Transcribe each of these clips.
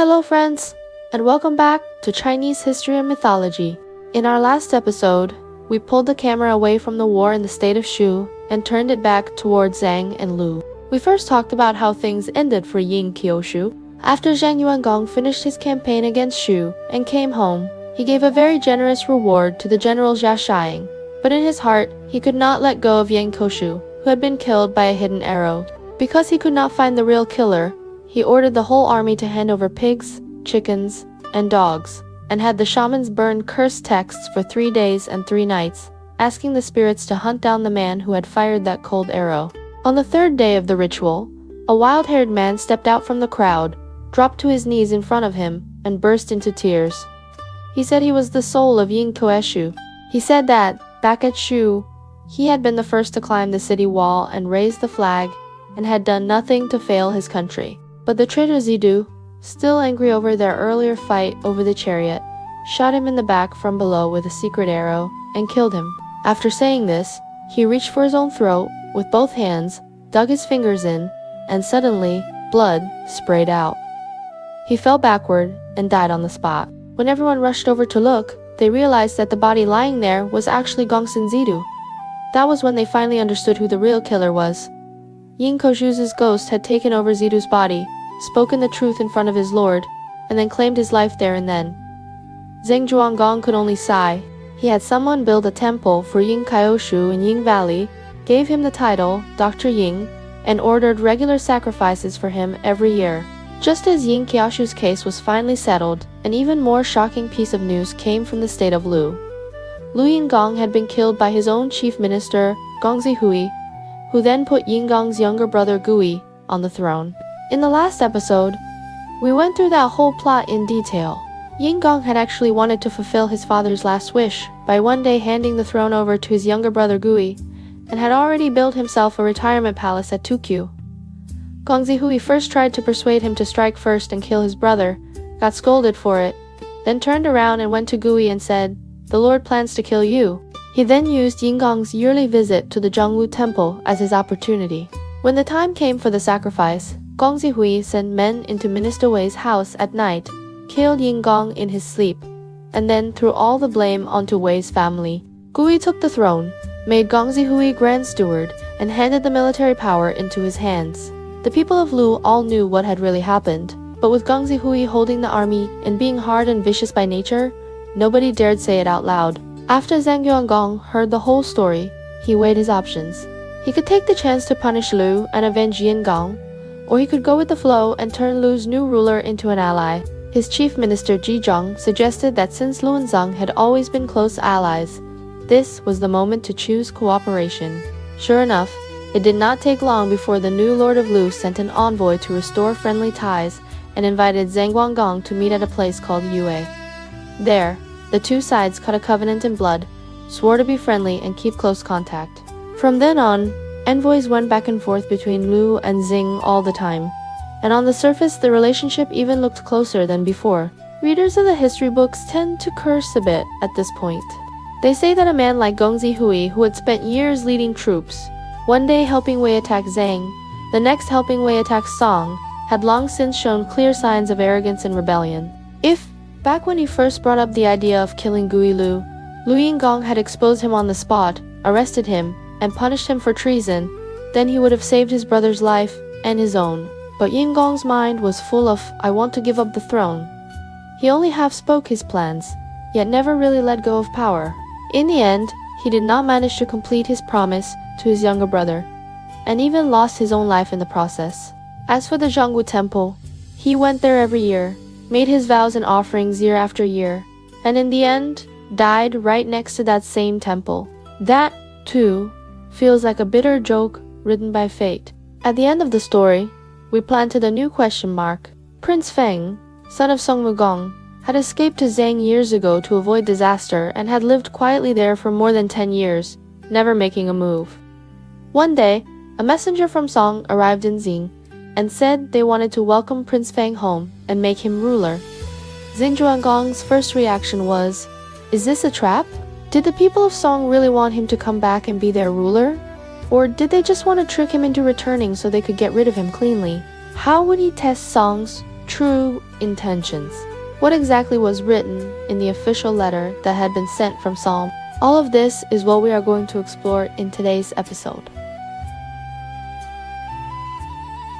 Hello friends, and welcome back to Chinese history and mythology. In our last episode, we pulled the camera away from the war in the state of Zhou and turned it back towards Zheng and Lu. We first talked about how things ended for Yin Qiushu. After Zhang Yuangong finished his campaign against Zhou and came home, he gave a very generous reward to the general Shang, but in his heart, he could not let go of Yang Koshu, who had been killed by a hidden arrow. Because he could not find the real killer, he ordered the whole army to hand over pigs, chickens, and dogs, and had the shamans burn cursed texts for 3 days and 3 nights, asking the spirits to hunt down the man who had fired that cold arrow. On the 3rd day of the ritual, a wild-haired man stepped out from the crowd, dropped to his knees in front of him, and burst into tears. He said he was the soul of Yin Qiushu. He said that, back at Zhou, he had been the first to climb the city wall and raise the flag, and had done nothing to fail his country. But the traitor Zhou, still angry over their earlier fight over the chariot, shot him in the back from below with a secret arrow and killed him. After saying this, he reached for his own throat with both hands, dug his fingers in, and suddenly, blood sprayed out. He fell backward and died on the spot. When everyone rushed over to look, they realized that the body lying there was actually Gongsun Zidu. That was when they finally understood who the real killer was. Yin Koshu's ghost had taken over Zidu's body, spoken the truth in front of his lord, and then claimed his life there and then. Zheng Zhuanggong could only sigh. He had someone build a temple for Yin Qiushu in Ying Valley, gave him the title Dr. Ying, and ordered regular sacrifices for him every year. Just as Yin Qiushu's case was finally settled, an even more shocking piece of news came from the state of Lu. Lu Yingong had been killed by his own chief minister, Gongzi Hui, who then put Yingong's younger brother Gui on the throne. In the last episode, we went through that whole plot in detail. Yingong had actually wanted to fulfill his father's last wish by one day handing the throne over to his younger brother Gui, and had already built himself a retirement palace at Tukyu. Gongzi Hui first tried to persuade him to strike first and kill his brother, got scolded for it, then turned around and went to Gui and said, "The Lord plans to kill you." He then used Yingong's yearly visit to the Zhongwu temple as his opportunity. When the time came for the sacrifice, Gongzi Hui sent men into Minister Wei's house at night, killed Yingong in his sleep, and then threw all the blame onto Wei's family. Gui took the throne, made Gongzi Hui Grand Steward, and handed the military power into his hands. The people of Lu all knew what had really happened, but with Gongzi Hui holding the army and being hard and vicious by nature, nobody dared say it out loud. After Zhang Yuangong heard the whole story, he weighed his options. He could take the chance to punish Lu and avenge Yingong, or he could go with the flow and turn Lu's new ruler into an ally. His chief minister Zhang suggested that since Lu and Zheng had always been close allies, this was the moment to choose cooperation. Sure enough, it did not take long before the new lord of Lu sent an envoy to restore friendly ties and invited Zheng Guanggong to meet at a place called Yue. There, the two sides cut a covenant in blood, swore to be friendly and keep close contact. From then on, envoys went back and forth between Lu and Zheng all the time, and on the surface the relationship even looked closer than before. Readers of the history books tend to curse a bit at this point. They say that a man like Gongzi Hui, who had spent years leading troops, one day helping Wei attack Zheng, the next helping Wei attack Song, had long since shown clear signs of arrogance and rebellion. If, back when he first brought up the idea of killing Gui Lu Yingong had exposed him on the spot, arrested him, and punished him for treason, then he would have saved his brother's life and his own. But Yingong's mind was full of, "I want to give up the throne." He only half spoke his plans, yet never really let go of power. In the end, he did not manage to complete his promise to his younger brother, and even lost his own life in the process. As for the Zhongwu temple, he went there every year, made his vows and offerings year after year, and in the end, died right next to that same temple. That, too, feels like a bitter joke written by fate. At the end of the story, we planted a new question mark. Prince Feng, son of Song Wugong, had escaped to Zhang years ago to avoid disaster and had lived quietly there for more than 10 years, never making a move. One day, a messenger from Song arrived in Zheng and said they wanted to welcome Prince Feng home and make him ruler. Zheng Zhuanggong's first reaction was, "Is this a trap? Did the people of Song really want him to come back and be their ruler? Or did they just want to trick him into returning so they could get rid of him cleanly?" How would he test Song's true intentions. What exactly was written in the official letter that had been sent from Psalm? All of this is what we are going to explore in today's episode.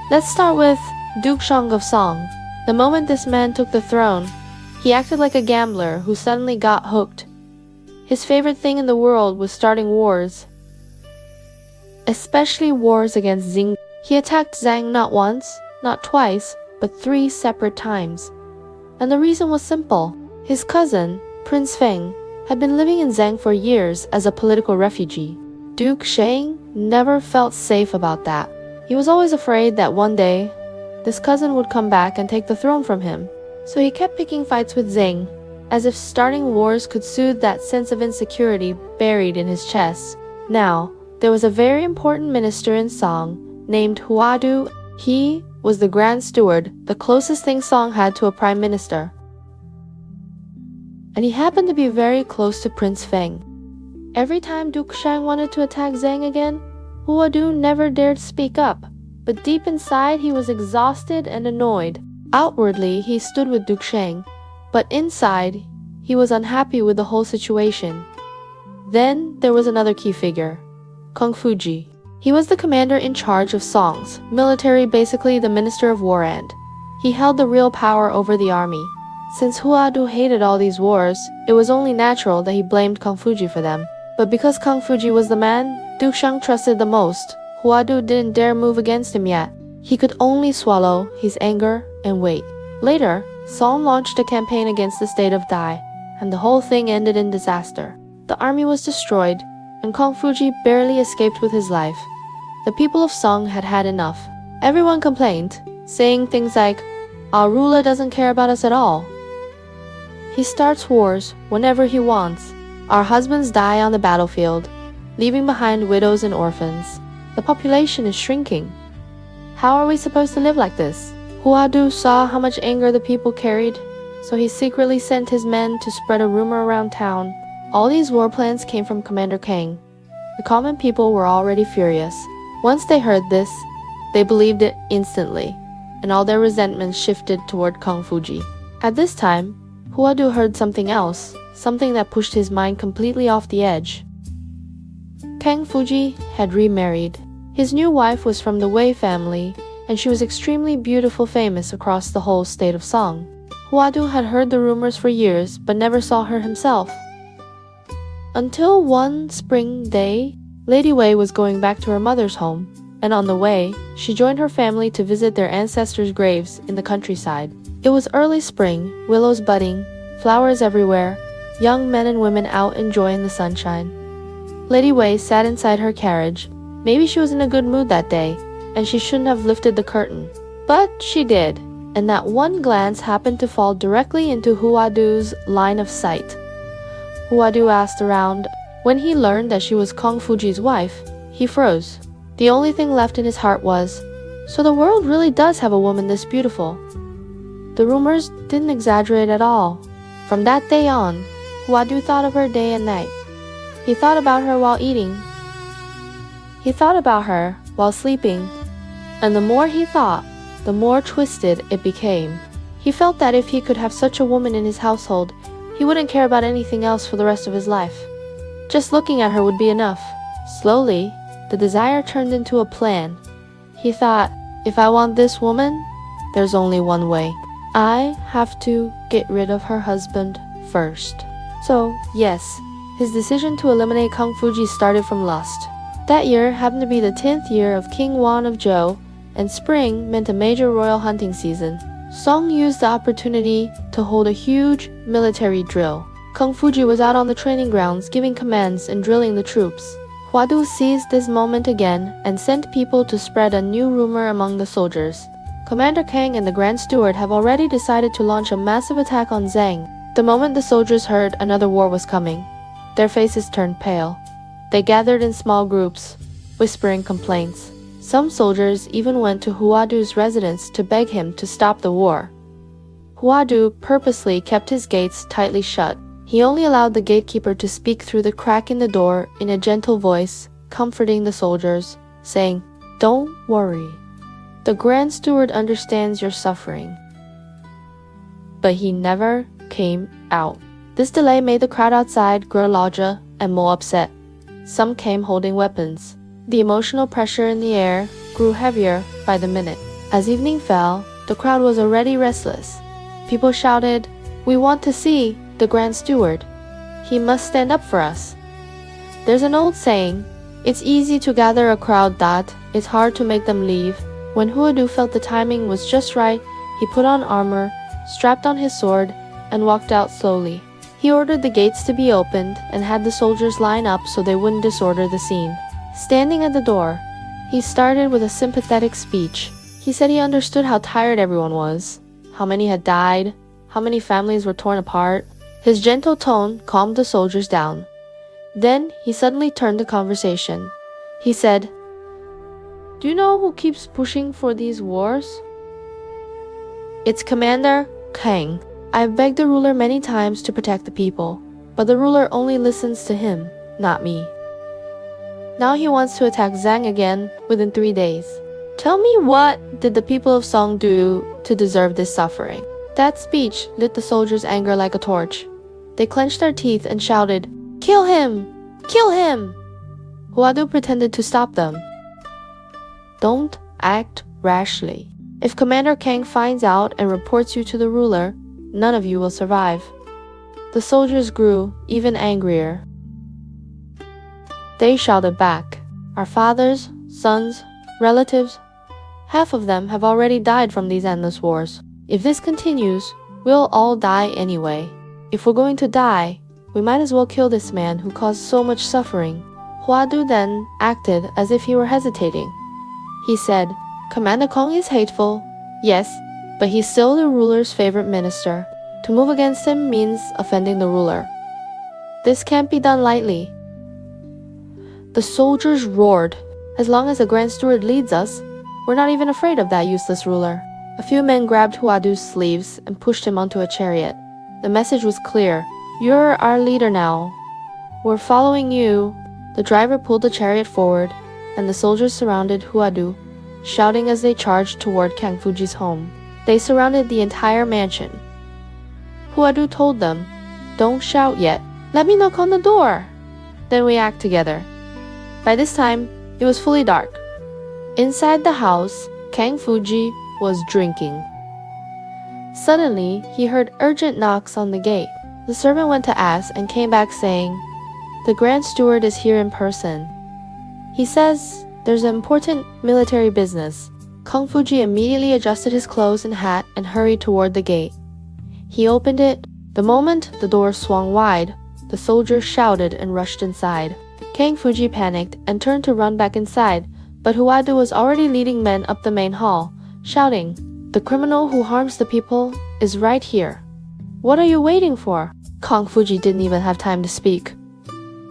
Let's start with Duke Shang of Song. The moment this man took the throne, he acted like a gambler who suddenly got hooked. His favorite thing in the world was starting wars, especially wars against Zheng. He attacked Zhang not once, not twice, but 3 separate times. And the reason was simple. His cousin, Prince Feng, had been living in Zheng for years as a political refugee. Duke Shang never felt safe about that. He was always afraid that one day, this cousin would come back and take the throne from him. So he kept picking fights with Zheng, as if starting wars could soothe that sense of insecurity buried in his chest. Now, there was a very important minister in Song named Huadu. He was the Grand Steward, the closest thing Song had to a prime minister. And he happened to be very close to Prince Feng. Every time Duke Shang wanted to attack Zheng again, Huadu never dared speak up, but deep inside he was exhausted and annoyed. Outwardly, he stood with Duke Shang, but inside, he was unhappy with the whole situation. Then there was another key figure, Kung Fuji. He was the commander in charge of Song's military, basically the Minister of War, and he held the real power over the army. Since Huadu hated all these wars, it was only natural that he blamed Kung Fuji for them. But because Kung Fuji was the man Duke Shang trusted the most, Huadu didn't dare move against him yet. He could only swallow his anger and wait. Later, Song launched a campaign against the state of Dai, and the whole thing ended in disaster. The army was destroyed, and Kung Fuji barely escaped with his life. The people of Song had had enough. Everyone complained, saying things like, "Our ruler doesn't care about us at all. He starts wars whenever he wants. Our husbands die on the battlefield, leaving behind widows and orphans. The population is shrinking. How are we supposed to live like this?" Huadu saw how much anger the people carried, so he secretly sent his men to spread a rumor around town. All these war plans came from Commander Kang. The common people were already furious. Once they heard this, they believed it instantly, and all their resentment shifted toward Kung Fuji. At this time, Huadu heard something else, something that pushed his mind completely off the edge. Kang Fuji had remarried. His new wife was from the Wei family, and she was extremely beautiful, famous across the whole state of Song. Huadu had heard the rumors for years, but never saw her himself. Until one spring day, Lady Wei was going back to her mother's home, and on the way, she joined her family to visit their ancestors' graves in the countryside. It was early spring, willows budding, flowers everywhere, young men and women out enjoying the sunshine. Lady Wei sat inside her carriage. Maybe she was in a good mood that day, and she shouldn't have lifted the curtain. But she did, and that one glance happened to fall directly into Huadu's line of sight. Huadu asked around. When he learned that she was Kung Fuji's wife, he froze. The only thing left in his heart was, so the world really does have a woman this beautiful. The rumors didn't exaggerate at all. From that day on, Huadu thought of her day and night. He thought about her while eating. He thought about her while sleeping. And the more he thought, the more twisted it became. He felt that if he could have such a woman in his household, he wouldn't care about anything else for the rest of his life. Just looking at her would be enough. Slowly, the desire turned into a plan. He thought, if I want this woman, there's only one way. I have to get rid of her husband first. So, yes, his decision to eliminate Kung Fuji started from lust. That year happened to be the 10th year of King Wan of Zhou, and spring meant a major royal hunting season. Song used the opportunity to hold a huge military drill. Kung Fuji was out on the training grounds giving commands and drilling the troops. Huadu seized this moment again and sent people to spread a new rumor among the soldiers. Commander Kang and the Grand Steward have already decided to launch a massive attack on Zheng. The moment the soldiers heard another war was coming, their faces turned pale. They gathered in small groups, whispering complaints. Some soldiers even went to Huadu's residence to beg him to stop the war. Huadu purposely kept his gates tightly shut. He only allowed the gatekeeper to speak through the crack in the door in a gentle voice, comforting the soldiers, saying, "Don't worry. The Grand Steward understands your suffering. but he never came out. This delay made the crowd outside grow larger and more upset. Some came holding weapons. The emotional pressure in the air grew heavier by the minute. As evening fell, the crowd was already restless. People shouted, "We want to see the Grand Steward. He must stand up for us." There's an old saying, "It's easy to gather a crowd that it's hard to make them leave." When Huadu felt the timing was just right, he put on armor, strapped on his sword, and walked out slowly. He ordered the gates to be opened and had the soldiers line up so they wouldn't disorder the scene. Standing at the door, he started with a sympathetic speech. He said he understood how tired everyone was, how many had died, how many families were torn apart. His gentle tone calmed the soldiers down. Then he suddenly turned the conversation. He said, "Do you know who keeps pushing for these wars? It's Commander Kang. I've begged the ruler many times to protect the people, but the ruler only listens to him, not me. Now he wants to attack Zheng again within 3 days. Tell me, what did the people of Shang do to deserve this suffering?" That speech lit the soldiers' anger like a torch. They clenched their teeth and shouted, "Kill him! Kill him!" Huadu pretended to stop them. "Don't act rashly. If Commander Kang finds out and reports you to the ruler, none of you will survive." The soldiers grew even angrier. They shouted back, "Our fathers, sons, relatives, half of them have already died from these endless wars. If this continues, we'll all die anyway. If we're going to die, we might as well kill this man who caused so much suffering." Huadu then acted as if he were hesitating. He said, "Commander Kong is hateful, yes, but he's still the ruler's favorite minister. To move against him means offending the ruler. This can't be done lightly." The soldiers roared, "As long as the Grand Steward leads us, we're not even afraid of that useless ruler." A few men grabbed Huadu's sleeves and pushed him onto a chariot. The message was clear, "You're our leader now. We're following you." The driver pulled the chariot forward, and the soldiers surrounded Huadu, shouting as they charged toward Kang Fuji's home. They surrounded the entire mansion. Huadu told them, "Don't shout yet. Let me knock on the door. Then we act together." By this time, it was fully dark. Inside the house, Kang Fuji was drinking. Suddenly, he heard urgent knocks on the gate. The servant went to ask and came back saying, "The Grand Steward is here in person. He says there's an important military business." Kang Fuji immediately adjusted his clothes and hat and hurried toward the gate. He opened it. The moment the door swung wide, the soldiers shouted and rushed inside. Kang Fuji panicked and turned to run back inside, but Huadu was already leading men up the main hall, shouting, "The criminal who harms the people is right here. What are you waiting for?" Kang Fuji didn't even have time to speak.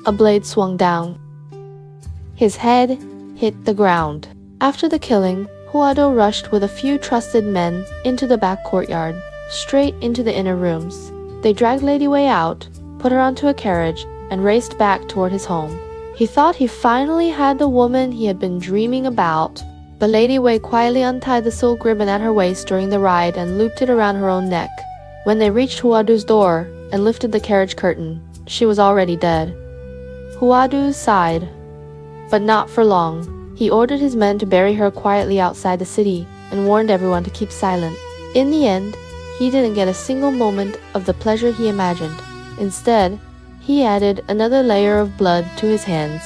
A blade swung down. His head hit the ground. After the killing, Huado rushed with a few trusted men into the back courtyard, straight into the inner rooms. They dragged Lady Wei out, put her onto a carriage, and raced back toward his home. He thought he finally had the woman he had been dreaming about, but Lady Wei quietly untied the silk ribbon at her waist during the ride and looped it around her own neck. When they reached Huadu's door and lifted the carriage curtain, she was already dead. Huadu sighed, but not for long. He ordered his men to bury her quietly outside the city and warned everyone to keep silent. In the end, he didn't get a single moment of the pleasure he imagined. Instead, he added another layer of blood to his hands.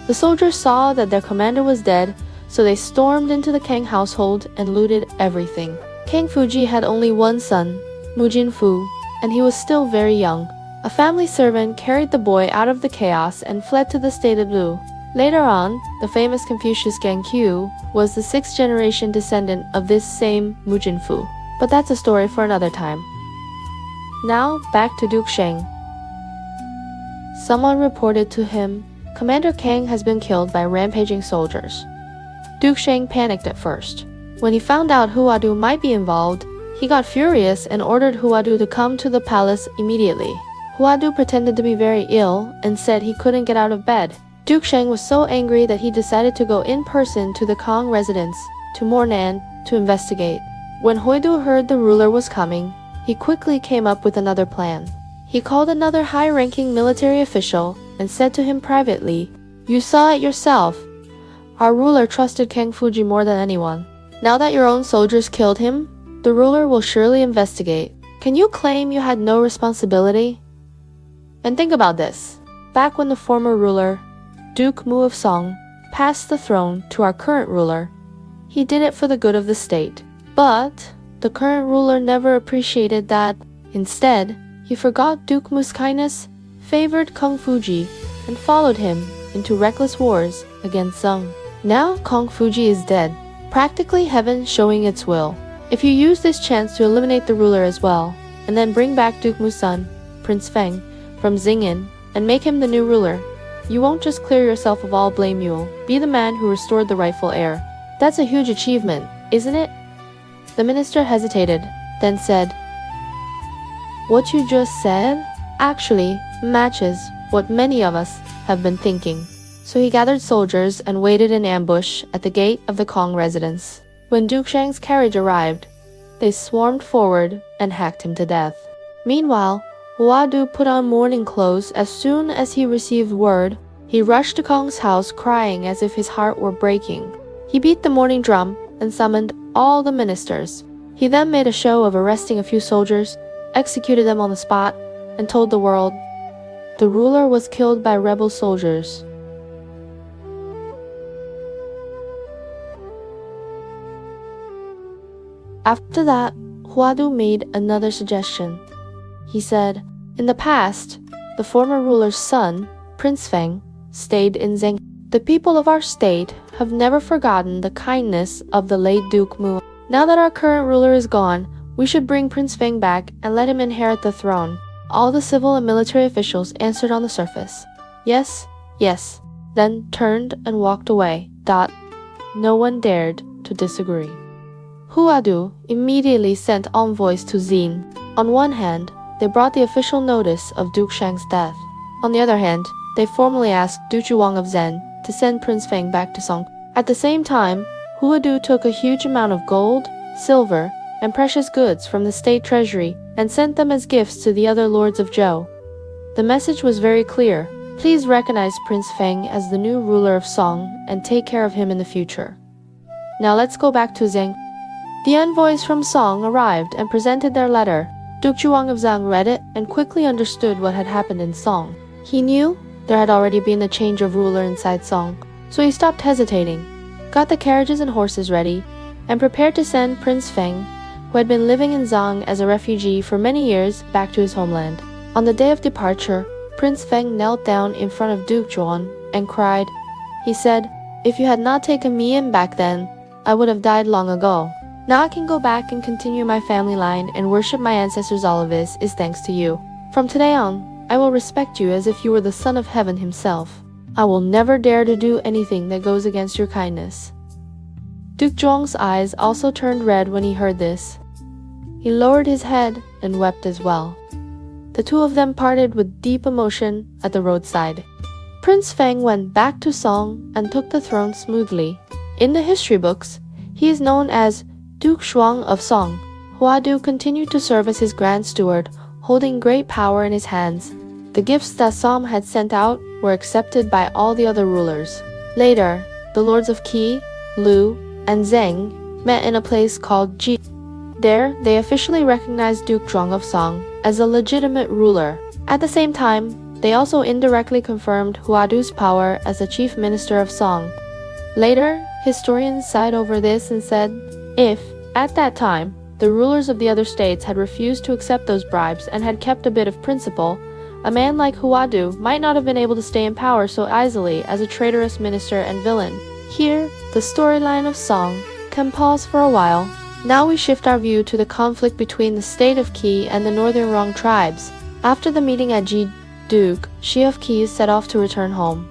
The soldiers saw that their commander was dead, so they stormed into the Kang household and looted everything. Kang Fuji had only one son, Mujinfu, and he was still very young. A family servant carried the boy out of the chaos and fled to the state of Lu. Later on, the famous Confucius Gangqiu was the 6th generation descendant of this same Mujinfu. But that's a story for another time. Now, back to Duke Shang. Someone reported to him, "Commander Kang has been killed by rampaging soldiers." Duke Shang panicked at first. When he found out Huadu might be involved, he got furious and ordered Huadu to come to the palace immediately. Huadu pretended to be very ill and said he couldn't get out of bed. Duke Shang was so angry that he decided to go in person to the Kang residence, to Mornan, to investigate. When Huadu heard the ruler was coming, he quickly came up with another plan. He called another high-ranking military official and said to him privately, "You saw it yourself. Our ruler trusted King Fuji more than anyone. Now that your own soldiers killed him, the ruler will surely investigate. Can you claim you had no responsibility?" And think about this. Back when the former ruler, Duke Mu of Song, passed the throne to our current ruler, he did it for the good of the state. But the current ruler never appreciated that. Instead, he forgot Duke Mu's kindness, favored Kong Fuji, and followed him into reckless wars against Zheng. Now Kong Fuji is dead, practically heaven showing its will. If you use this chance to eliminate the ruler as well, and then bring back Duke Mu's son, Prince Feng, from Xing'an, and make him the new ruler, you won't just clear yourself of all blame, you'll be the man who restored the rightful heir. That's a huge achievement, isn't it? The minister hesitated, then said, "What you just said actually matches what many of us have been thinking." So he gathered soldiers and waited in ambush at the gate of the Kong residence. When Duke Shang's carriage arrived, they swarmed forward and hacked him to death. Meanwhile, Hua Du put on mourning clothes as soon as he received word. He rushed to Kong's house crying as if his heart were breaking. He beat the mourning drum and summoned all the ministers. He then made a show of arresting a few soldiers, executed them on the spot, and told the world, the ruler was killed by rebel soldiers. After that, Huadu made another suggestion. He said, "In the past, the former ruler's son, Prince Feng, stayed in Zheng. The people of our state have never forgotten the kindness of the late Duke Mu. Now that our current ruler is gone, we should bring Prince Feng back and let him inherit the throne." All the civil and military officials answered on the surface, "Yes, yes," then turned and walked away. No one dared to disagree. Huadu immediately sent envoys to Xin. On one hand, they brought the official notice of Duke Shang's death. On the other hand, they formally asked Duke Wang of Zhen to send Prince Feng back to Song. At the same time, Huadu took a huge amount of gold, silver, and precious goods from the state treasury and sent them as gifts to the other lords of Zhou. The message was very clear. Please recognize Prince Feng as the new ruler of Song and take care of him in the future. Now let's go back to Zheng. The envoys from Song arrived and presented their letter. Duke Wang of Zhang read it and quickly understood what had happened in Song. He knew there had already been a change of ruler inside Song, so he stopped hesitating, got the carriages and horses ready, and prepared to send Prince Feng, who had been living in Zhang as a refugee for many years, back to his homeland. On the day of departure, Prince Feng knelt down in front of Duke Zhuan and cried. He said, "If you had not taken me in back then, I would have died long ago. Now I can go back and continue my family line and worship my ancestors. All of this is thanks to you. From today on, I will respect you as if you were the son of heaven himself. I will never dare to do anything that goes against your kindness." Duke Zhuang's eyes also turned red when he heard this. He lowered his head and wept as well. The two of them parted with deep emotion at the roadside. Prince Feng went back to Song and took the throne smoothly. In the history books, he is known as Duke Shuang of Song. Huadu continued to serve as his grand steward, holding great power in his hands. The gifts that Song had sent out were accepted by all the other rulers. Later, the lords of Qi, Lu, and Zheng met in a place called Ji. There, they officially recognized Duke Zhuang of Song as a legitimate ruler. At the same time, they also indirectly confirmed Huadu's power as the chief minister of Song. Later, historians sighed over this and said, if, at that time, the rulers of the other states had refused to accept those bribes and had kept a bit of principle, a man like Huadu might not have been able to stay in power so easily as a traitorous minister and villain. Here, the storyline of Song can pause for a while. Now we shift our view to the conflict between the state of Qi and the northern Rong tribes. After the meeting at Ji, Duke Shi of Qi set off to return home.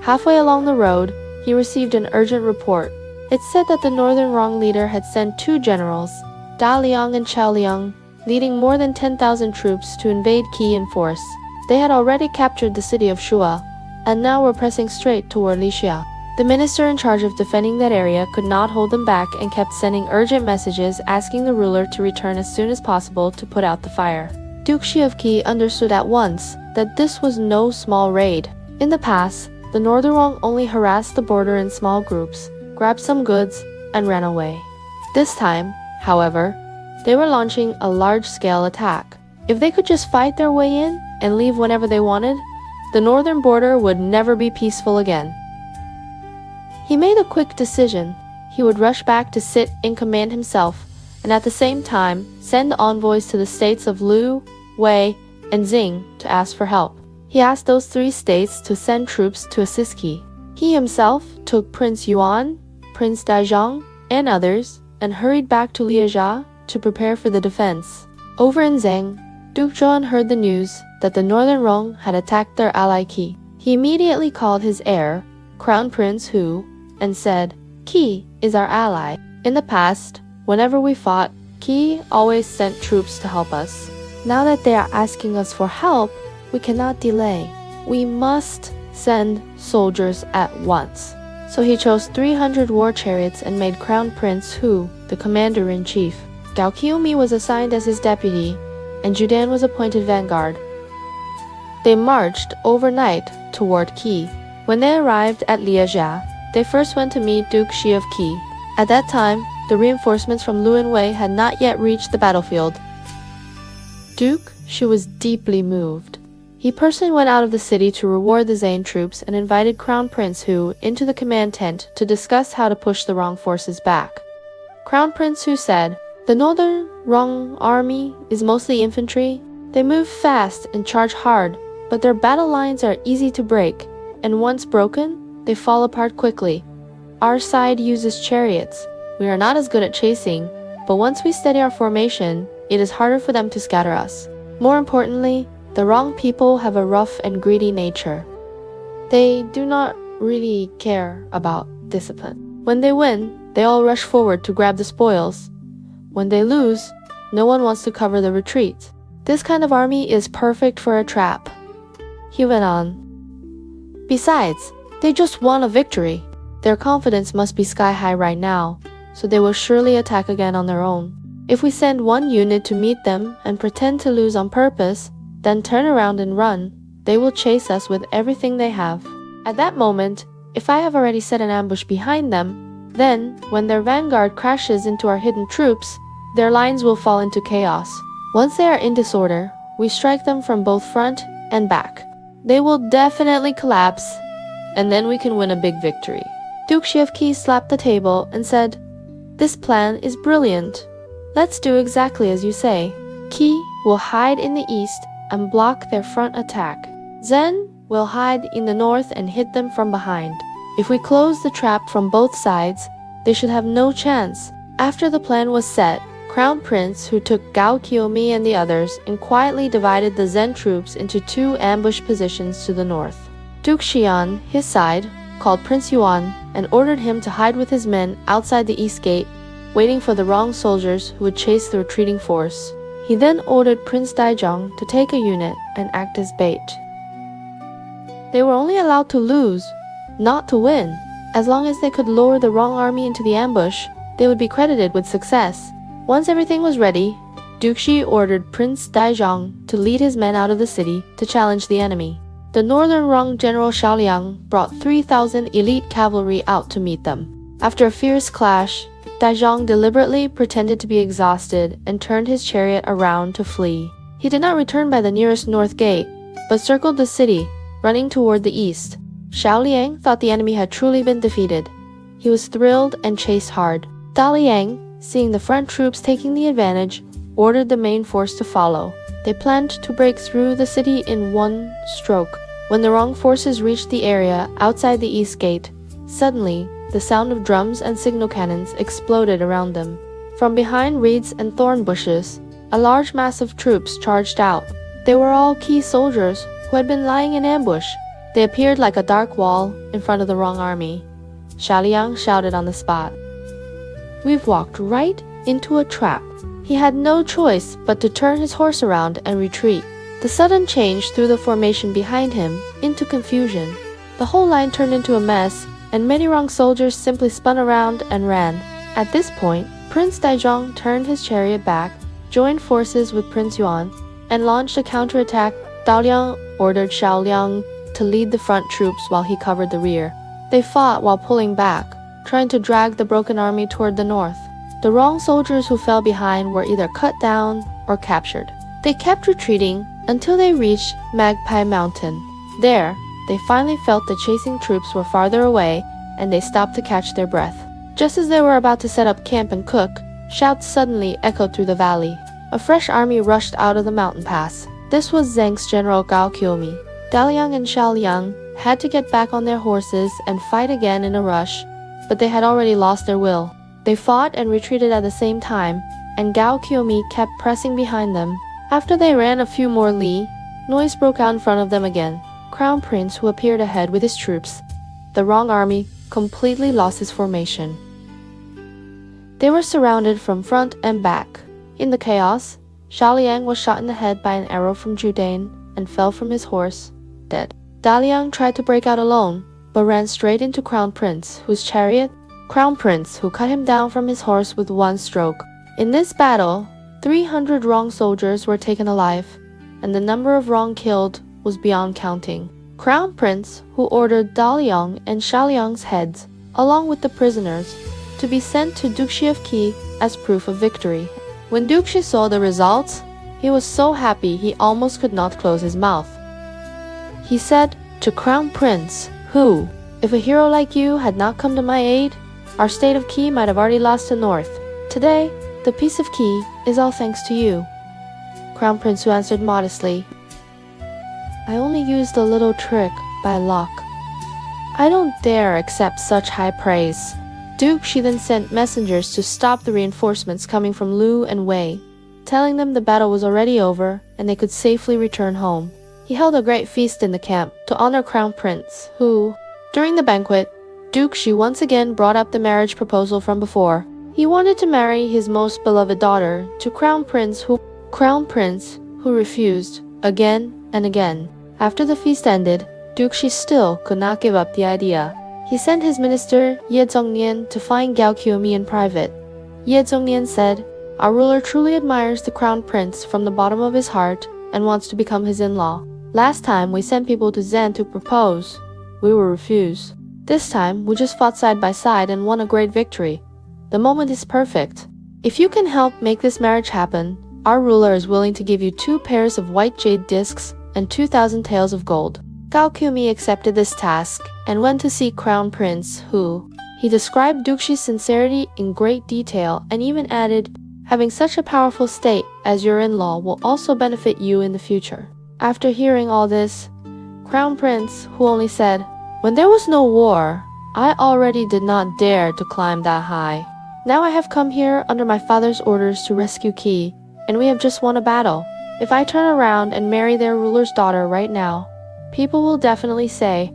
Halfway along the road, he received an urgent report. It said that the northern Rong leader had sent 2 generals, Da Liang and Chao Liang, leading more than 10,000 troops to invade Qi in force. They had already captured the city of Shua, and now were pressing straight toward Lixia. The minister in charge of defending that area could not hold them back and kept sending urgent messages asking the ruler to return as soon as possible to put out the fire. Duke Shi of Qi understood at once that this was no small raid. In the past, the Northern Rong only harassed the border in small groups, grabbed some goods, and ran away. This time, however, they were launching a large-scale attack. If they could just fight their way in and leave whenever they wanted, the northern border would never be peaceful again. He made a quick decision. He would rush back to sit in command himself, and at the same time send envoys to the states of Lu, Wei, and Zheng to ask for help. He asked those 3 states to send troops to assist Qi. He himself took Prince Yuan, Prince Daizhong, and others, and hurried back to Liezha to prepare for the defense. Over in Zheng, Duke Zhou heard the news that the Northern Rong had attacked their ally Qi. He immediately called his heir, Crown Prince Hu, and said, "Qi is our ally. In the past, whenever we fought, Qi always sent troops to help us. Now that they are asking us for help, we cannot delay. We must send soldiers at once." So he chose 300 war chariots and made Crown Prince Hu the commander-in-chief. Gao Qiumi was assigned as his deputy, and Judan was appointed vanguard. They marched overnight toward Qi. When they arrived at Liezha, they first went to meet Duke Shi of Qi. At that time, the reinforcements from Lu and Wei had not yet reached the battlefield. Duke Shi was deeply moved. He personally went out of the city to reward the Zhang troops and invited Crown Prince Hu into the command tent to discuss how to push the Rong forces back. Crown Prince Hu said, "The Northern Rong army is mostly infantry. They move fast and charge hard, but their battle lines are easy to break, and once broken, they fall apart quickly. Our side uses chariots. We are not as good at chasing, but once we steady our formation, it is harder for them to scatter us. More importantly, the Rong people have a rough and greedy nature. They do not really care about discipline. When they win, they all rush forward to grab the spoils. When they lose, no one wants to cover the retreat. This kind of army is perfect for a trap." He went on. "Besides, they just won a victory. Their confidence must be sky high right now, so they will surely attack again on their own. If we send one unit to meet them and pretend to lose on purpose, then turn around and run, they will chase us with everything they have. At that moment, if I have already set an ambush behind them, then, when their vanguard crashes into our hidden troops, their lines will fall into chaos. Once they are in disorder, we strike them from both front and back. They will definitely collapse, and then we can win a big victory." Duke Shi of Qi slapped the table and said, "This plan is brilliant. Let's do exactly as you say. Qi will hide in the east and block their front attack. Zhen will hide in the north and hit them from behind. If we close the trap from both sides, they should have no chance." After the plan was set, Crown Prince Hu took Gao Qiumi and the others and quietly divided the Zhen troops into 2 ambush positions to the north. Duke Xian, his side, called Prince Yuan and ordered him to hide with his men outside the east gate, waiting for the Rong soldiers who would chase the retreating force. He then ordered Prince Daizhong to take a unit and act as bait. They were only allowed to lose, not to win. As long as they could lure the Rong army into the ambush, they would be credited with success. Once everything was ready, Duke Shi ordered Prince Daizhong to lead his men out of the city to challenge the enemy. The Northern Rong General Xiaoliang brought 3,000 elite cavalry out to meet them. After a fierce clash, Daizhong deliberately pretended to be exhausted and turned his chariot around to flee. He did not return by the nearest north gate, but circled the city, running toward the east. Xiaoliang thought the enemy had truly been defeated. He was thrilled and chased hard. Daliang, seeing the front troops taking the advantage, ordered the main force to follow. They planned to break through the city in one stroke. When the Rong forces reached the area outside the east gate, suddenly, the sound of drums and signal cannons exploded around them. From behind reeds and thorn bushes, a large mass of troops charged out. They were all Qi soldiers who had been lying in ambush. They appeared like a dark wall in front of the Rong army. Xiaoliang shouted on the spot, "We've walked right into a trap." He had no choice but to turn his horse around and retreat. The sudden change threw the formation behind him into confusion. The whole line turned into a mess, and many wrong soldiers simply spun around and ran. At this point, Prince Daizhong turned his chariot back, joined forces with Prince Yuan, and launched a counterattack. Daliang ordered Xiaoliang to lead the front troops while he covered the rear. They fought while pulling back, trying to drag the broken army toward the north. The wrong soldiers who fell behind were either cut down or captured. They kept retreating until they reached Magpie Mountain. There, they finally felt the chasing troops were farther away, and they stopped to catch their breath. Just as they were about to set up camp and cook, shouts suddenly echoed through the valley. A fresh army rushed out of the mountain pass. This was Zheng's general Gao Qiumi. Daliang and Xiaoliang had to get back on their horses and fight again in a rush, but they had already lost their will. They fought and retreated at the same time, and Gao Qiumi kept pressing behind them. After they ran a few more li, noise broke out in front of them again. Crown Prince, who appeared ahead with his troops. The wrong army completely lost its formation. They were surrounded from front and back. In the chaos, Xiaoliang was shot in the head by an arrow from Zhou and fell from his horse, dead. Daliang tried to break out alone, but ran straight into Crown Prince, who cut him down from his horse with one stroke. In this battle, 300 wrong soldiers were taken alive, and the number of wrong killed was beyond counting. Crown Prince, who ordered Daliang and Xiaoliang's heads, along with the prisoners, to be sent to Duxi of Qi as proof of victory. When Duxi saw the results, he was so happy he almost could not close his mouth. He said to Crown Prince, who, if a hero like you had not come to my aid, our state of Qi might have already lost the north. Today, the peace of Qi is all thanks to you. Crown Prince, who answered modestly, I only used a little trick by luck. I don't dare accept such high praise. Duxi then sent messengers to stop the reinforcements coming from Lu and Wei, telling them the battle was already over and they could safely return home. He held a great feast in the camp to honor Crown Prince, who, during the banquet, Duxi once again brought up the marriage proposal from before. He wanted to marry his most beloved daughter to Crown Prince, who refused again and again. After the feast ended, Duxi still could not give up the idea. He sent his minister Ye Zhongnian to find Gao Qiumi in private. Ye Zhongnian said, our ruler truly admires the Crown Prince from the bottom of his heart and wants to become his in-law. Last time we sent people to Zheng to propose. We were refused. This time we just fought side by side and won a great victory. The moment is perfect. If you can help make this marriage happen, our ruler is willing to give you 2 pairs of white jade discs and 2,000 taels of gold. Gao Qiumi accepted this task and went to see Crown Prince, who he described Duxi's sincerity in great detail and even added, having such a powerful state as your in-law will also benefit you in the future. After hearing all this, Crown Prince, who only said, when there was no war, I already did not dare to climb that high. Now I have come here under my father's orders to rescue Qi, and we have just won a battle. If I turn around and marry their ruler's daughter right now, people will definitely say,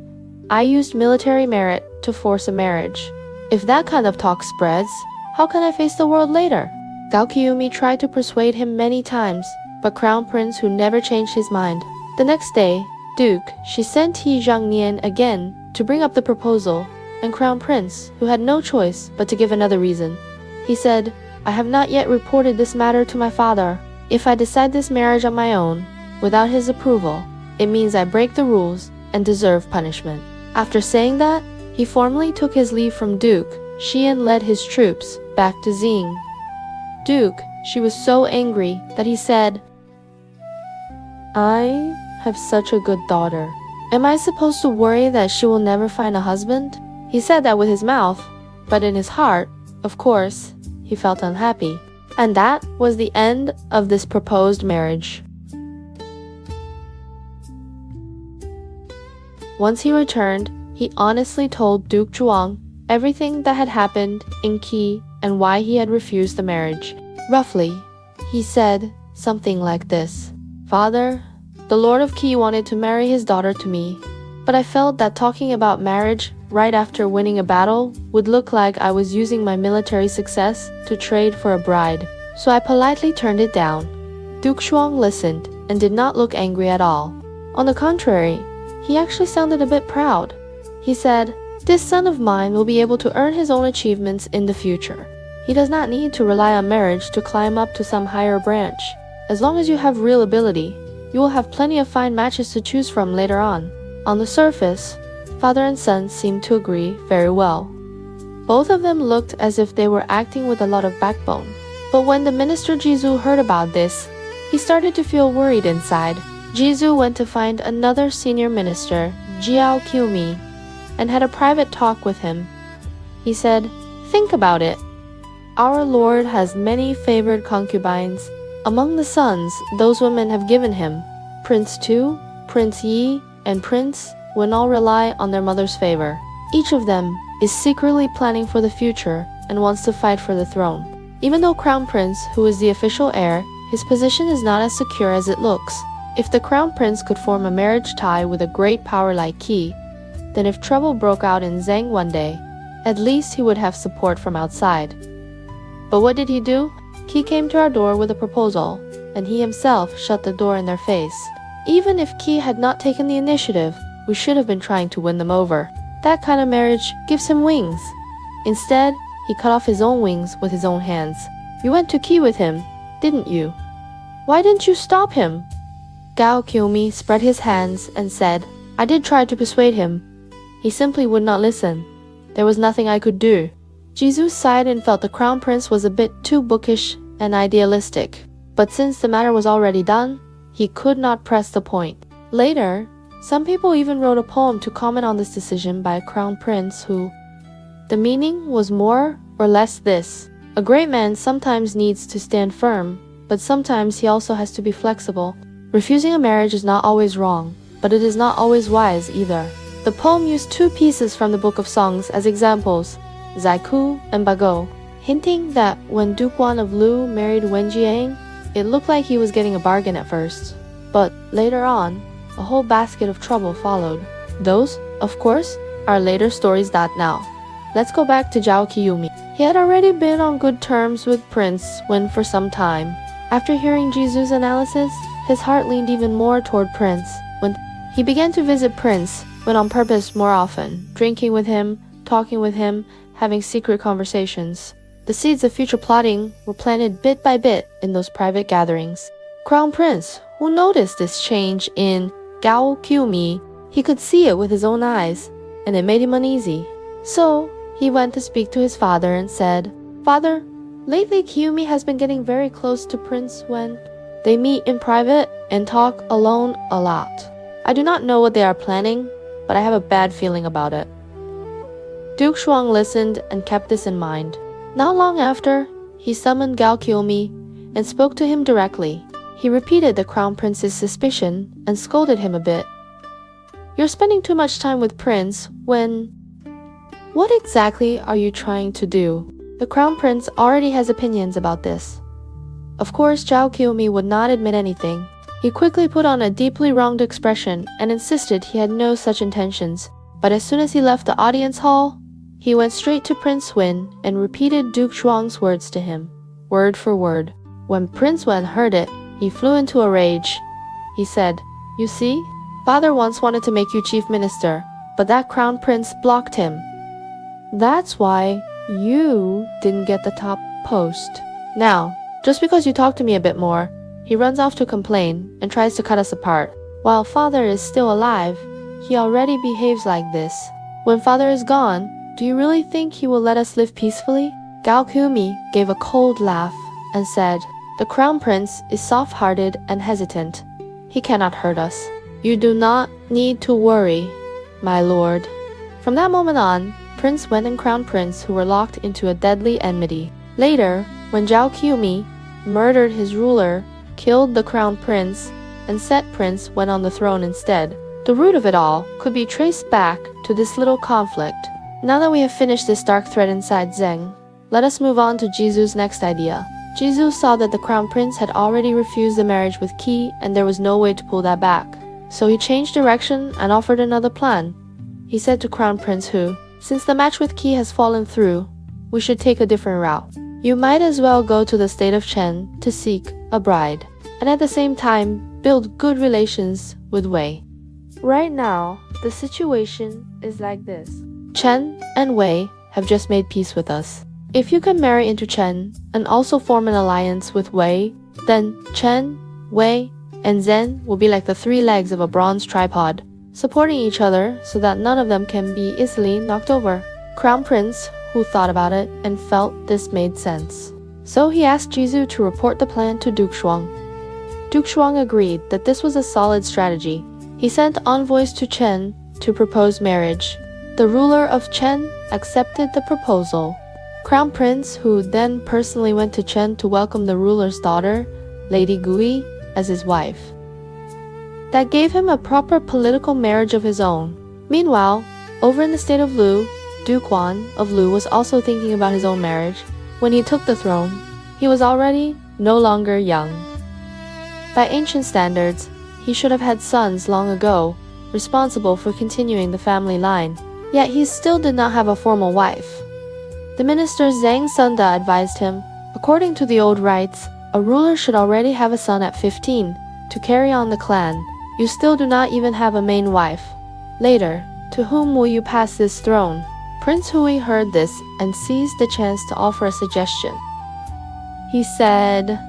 I used military merit to force a marriage. If that kind of talk spreads, how can I face the world later? Gao Qiumi tried to persuade him many times, but Crown Prince, who never changed his mind. The next day, she sent He Zhangnian again to bring up the proposal, and Crown Prince, who had no choice but to give another reason. He said, I have not yet reported this matter to my father. If I decide this marriage on my own, without his approval, it means I break the rules and deserve punishment. After saying that, he formally took his leave from Duke. Xian led his troops back to Zheng. She was so angry that he said, I have such a good daughter. Am I supposed to worry that she will never find a husband? He said that with his mouth, but in his heart, of course, he felt unhappy. And that was the end of this proposed marriage. Once he returned, he honestly told Duke Zhuang everything that had happened in Qi and why he had refused the marriage. Roughly, he said something like this. Father, the Lord of Qi wanted to marry his daughter to me, but I felt that talking about marriage right after winning a battle would look like I was using my military success to trade for a bride, so I politely turned it down. Duke Zhuang listened and did not look angry at all. On the contrary, he actually sounded a bit proud. He said, This son of mine will be able to earn his own achievements in the future. He does not need to rely on marriage to climb up to some higher branch. As long as you have real ability, you will have plenty of fine matches to choose from later on." On the surface, father and son seemed to agree very well. Both of them looked as if they were acting with a lot of backbone. But when the minister Zhou heard about this, he started to feel worried inside. Zhou went to find another senior minister, Jiao Qiumi, and had a private talk with him. He said, "Think about it. Our Lord has many favored concubines. Among the sons, those women have given him, Prince Tu, Prince Yi, and Prince Wen all rely on their mother's favor. Each of them is secretly planning for the future and wants to fight for the throne. Even though Crown Prince, who is the official heir, his position is not as secure as it looks. If the Crown Prince could form a marriage tie with a great power like Qi, then if trouble broke out in Zheng one day, at least he would have support from outside." But what did he do? Qi came to our door with a proposal, and he himself shut the door in their face. Even if Qi had not taken the initiative, we should have been trying to win them over. That kind of marriage gives him wings. Instead, he cut off his own wings with his own hands. You went to Qi with him, didn't you? Why didn't you stop him? Gao Qiumi spread his hands and said, "I did try to persuade him. He simply would not listen. There was nothing I could do." Zhou sighed and felt the Crown Prince was a bit too bookish and idealistic. But since the matter was already done, he could not press the point. Later, some people even wrote a poem to comment on this decision by a Crown Prince who... The meaning was more or less this: a great man sometimes needs to stand firm, but sometimes he also has to be flexible. Refusing a marriage is not always wrong, but it is not always wise either. The poem used two pieces from the Book of Songs as examples, Zaiku and Bagou, hinting that when Duke Wan of Lu married Wen Jiang, it looked like he was getting a bargain at first. But later on, a whole basket of trouble followed. Those, of course, are later stories. Now, let's go back to Zhao Qiumi. He had already been on good terms with Prince Wen for some time. After hearing Zhu's analysis, his heart leaned even more toward Prince Wen. He began to visit Prince Wen on purpose more often, drinking with him, talking with him, having secret conversations. The seeds of future plotting were planted bit by bit in those private gatherings. Crown Prince, who noticed this change in Gao Qiumi, he could see it with his own eyes, and it made him uneasy. So, he went to speak to his father and said, "Father, lately Qiumi has been getting very close to Prince Wen. They meet in private and talk alone a lot. I do not know what they are planning, but I have a bad feeling about it." Duke Shuang listened and kept this in mind. Not long after, he summoned Gao Qiumi and spoke to him directly. He repeated the Crown Prince's suspicion and scolded him a bit. "You're spending too much time with Prince Wen. What exactly are you trying to do?" The Crown Prince already has opinions about this. Of course, Zhao Qiumi would not admit anything. He quickly put on a deeply wronged expression and insisted he had no such intentions. But as soon as he left the audience hall, he went straight to Prince Wen and repeated Duke Shuang's words to him, word for word. When Prince Wen heard it, he flew into a rage. He said, "You see, father once wanted to make you chief minister, but that Crown Prince blocked him. That's why you didn't get the top post. Now, just because you talk to me a bit more, he runs off to complain and tries to cut us apart. While father is still alive, he already behaves like this. When father is gone, do you really think he will let us live peacefully?" Gao Qiumi gave a cold laugh and said, "The Crown Prince is soft-hearted and hesitant. He cannot hurt us. You do not need to worry, my lord." From that moment on, Prince Wen and Crown Prince who were locked into a deadly enmity. Later, when Zhao Qiumi murdered his ruler, killed the Crown Prince, and set Prince Wen on the throne instead, the root of it all could be traced back to this little conflict. Now that we have finished this dark thread inside Zheng, let us move on to Zhu's next idea. Zhu saw that the Crown Prince had already refused the marriage with Qi and there was no way to pull that back. So he changed direction and offered another plan. He said to Crown Prince Hu, "Since the match with Qi has fallen through, we should take a different route. You might as well go to the state of Chen to seek a bride, and at the same time build good relations with Wei. Right now, the situation is like this. Chen and Wei have just made peace with us. If you can marry into Chen and also form an alliance with Wei, then Chen, Wei, and Zhen will be like the three legs of a bronze tripod, supporting each other so that none of them can be easily knocked over. Crown Prince, who thought about it and felt this made sense. So he asked Jizhu to report the plan to Duke Shuang. Duke Shuang agreed that this was a solid strategy. He sent envoys to Chen to propose marriage. The ruler of Chen accepted the proposal. Crown Prince, who then personally went to Chen to welcome the ruler's daughter, Lady Gui, as his wife. That gave him a proper political marriage of his own. Meanwhile, over in the state of Lu, Duke Wan of Lu was also thinking about his own marriage. When he took the throne, he was already no longer young. By ancient standards, he should have had sons long ago, responsible for continuing the family line. Yet he still did not have a formal wife. The minister Zheng Sunda advised him, according to the old rites, a ruler should already have a son at 15 to carry on the clan. You still do not even have a main wife. Later, to whom will you pass this throne? Prince Hui heard this and seized the chance to offer a suggestion. He said,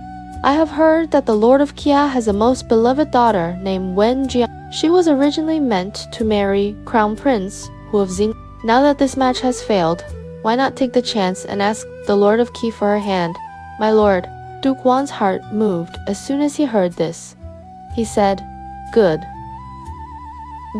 I have heard that the Lord of Kia has a most beloved daughter named Wen Jiang. She was originally meant to marry Crown Prince Hu of Xing. Now that this match has failed, why not take the chance and ask the Lord of Qi for her hand? My lord, Duke Wan's heart moved as soon as he heard this. He said, Good.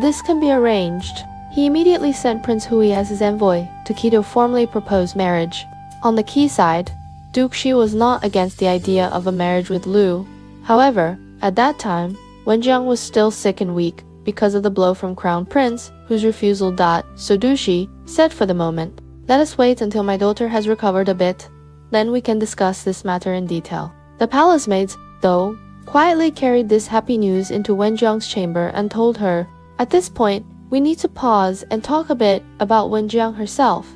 This can be arranged. He immediately sent Prince Hui as his envoy to Qi to formally propose marriage. On the Qi side, Duke Shi was not against the idea of a marriage with Lu. However, at that time, Wen Jiang was still sick and weak because of the blow from Crown Prince, whose refusal. So Du Shi said for the moment, let us wait until my daughter has recovered a bit. Then we can discuss this matter in detail. The palace maids, though, quietly carried this happy news into Wen Jiang's chamber and told her, at this point, we need to pause and talk a bit about Wen Jiang herself.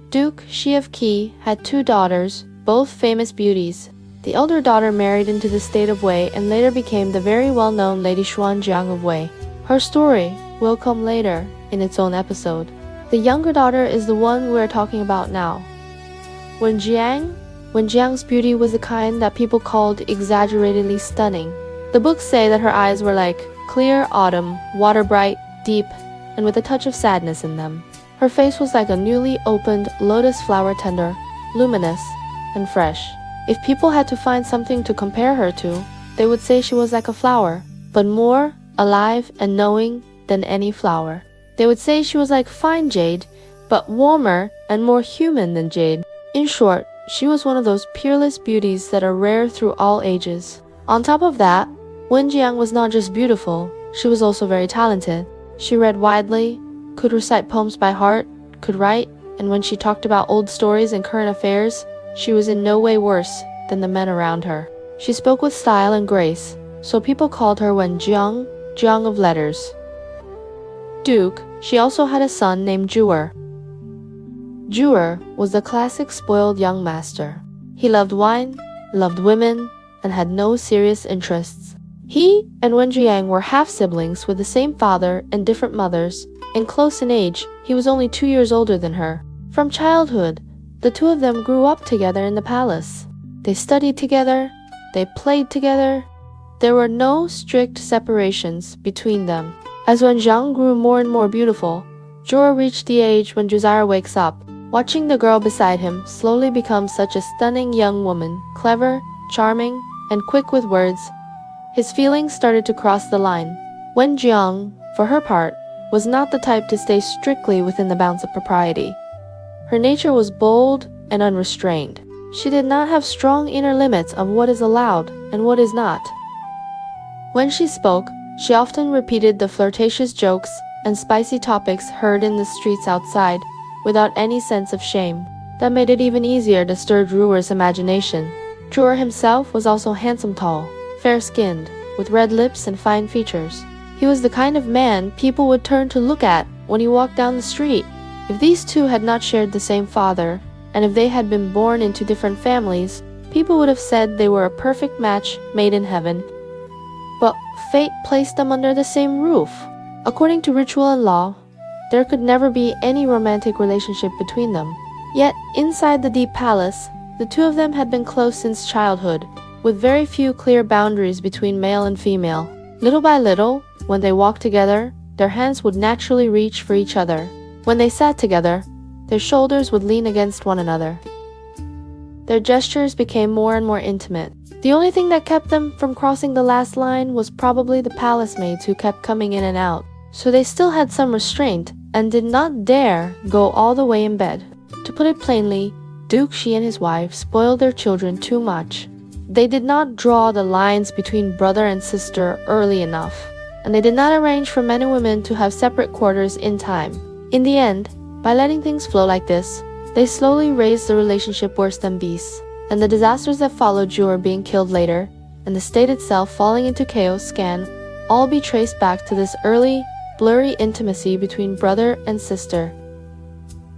Duke Shi of Qi had two daughters, both famous beauties. The elder daughter married into the state of Wei and later became the very well-known Lady Xuanjiang of Wei. Her story will come later in its own episode. The younger daughter is the one we are talking about now. Wen Jiang's beauty was the kind that people called exaggeratedly stunning. The books say that her eyes were like clear autumn, water bright, deep, and with a touch of sadness in them. Her face was like a newly opened lotus flower, tender, luminous, and fresh. If people had to find something to compare her to, they would say she was like a flower, but more alive and knowing than any flower. They would say she was like fine jade, but warmer and more human than jade. In short, she was one of those peerless beauties that are rare through all ages. On top of that, Wen Jiang was not just beautiful, she was also very talented. She read widely, could recite poems by heart, could write, and when she talked about old stories and current affairs, she was in no way worse than the men around her. She spoke with style and grace, so people called her Wen Jiang, Jiang of letters. Duke, she also had a son named Zhou. Zhou was the classic spoiled young master. He loved wine, loved women, and had no serious interests. He and Wen Jiang were half-siblings with the same father and different mothers, and close in age, he was only 2 years older than her. From childhood, the two of them grew up together in the palace. They studied together, they played together. There were no strict separations between them. As Wen Jiang grew more and more beautiful, Zhou reached the age when Juzara wakes up, watching the girl beside him slowly become such a stunning young woman, clever, charming, and quick with words. His feelings started to cross the line. Wen Jiang, for her part, was not the type to stay strictly within the bounds of propriety. Her nature was bold and unrestrained. She did not have strong inner limits of what is allowed and what is not. When she spoke, she often repeated the flirtatious jokes and spicy topics heard in the streets outside, without any sense of shame. That made it even easier to stir Zhu's imagination. Zhu himself was also handsome, tall, fair-skinned, with red lips and fine features. He was the kind of man people would turn to look at when he walked down the street. If these two had not shared the same father, and if they had been born into different families, people would have said they were a perfect match made in heaven. But fate placed them under the same roof. According to ritual and law, there could never be any romantic relationship between them. Yet, inside the deep palace, the two of them had been close since childhood, with very few clear boundaries between male and female. Little by little, when they walked together, their hands would naturally reach for each other. When they sat together, their shoulders would lean against one another. Their gestures became more and more intimate. The only thing that kept them from crossing the last line was probably the palace maids who kept coming in and out. So they still had some restraint and did not dare go all the way in bed. To put it plainly, Duke Shi and his wife spoiled their children too much. They did not draw the lines between brother and sister early enough, and they did not arrange for men and women to have separate quarters in time. In the end, by letting things flow like this, they slowly raised the relationship worse than beasts, and the disasters that followed Zhou being killed later, and the state itself falling into chaos can all be traced back to this early, blurry intimacy between brother and sister.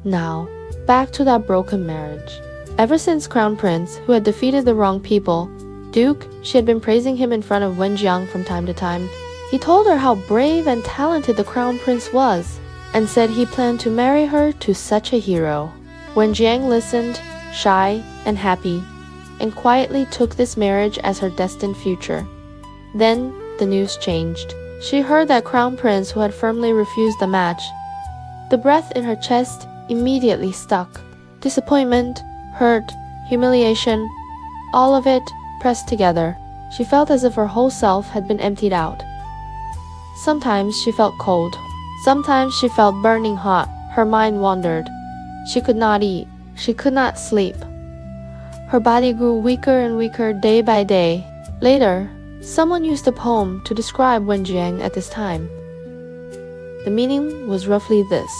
Now, back to that broken marriage. Ever since Crown Prince, who had defeated the wrong people, Duke, she had been praising him in front of Wenjiang from time to time. He told her how brave and talented the Crown Prince was, and said he planned to marry her to such a hero. Wenjiang listened, shy and happy, and quietly took this marriage as her destined future. Then, the news changed. She heard that Crown Prince who had firmly refused the match. The breath in her chest immediately stuck. Disappointment, hurt, humiliation, all of it pressed together. She felt as if her whole self had been emptied out. Sometimes she felt cold. Sometimes she felt burning hot. Her mind wandered. She could not eat. She could not sleep. Her body grew weaker and weaker day by day. Later, someone used a poem to describe Wenjiang at this time. The meaning was roughly this.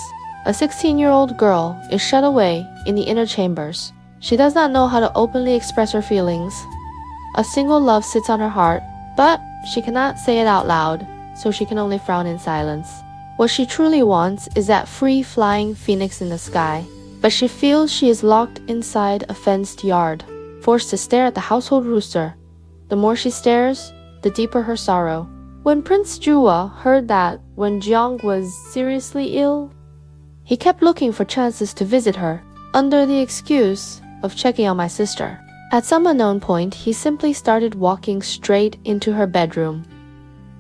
A 16-year-old girl is shut away in the inner chambers. She does not know how to openly express her feelings. A single love sits on her heart, but she cannot say it out loud, so she can only frown in silence. What she truly wants is that free-flying phoenix in the sky, but she feels she is locked inside a fenced yard, forced to stare at the household rooster. The more she stares, the deeper her sorrow. When Prince Zhou heard that Wenjiang was seriously ill, he kept looking for chances to visit her, under the excuse of checking on my sister. At some unknown point, he simply started walking straight into her bedroom.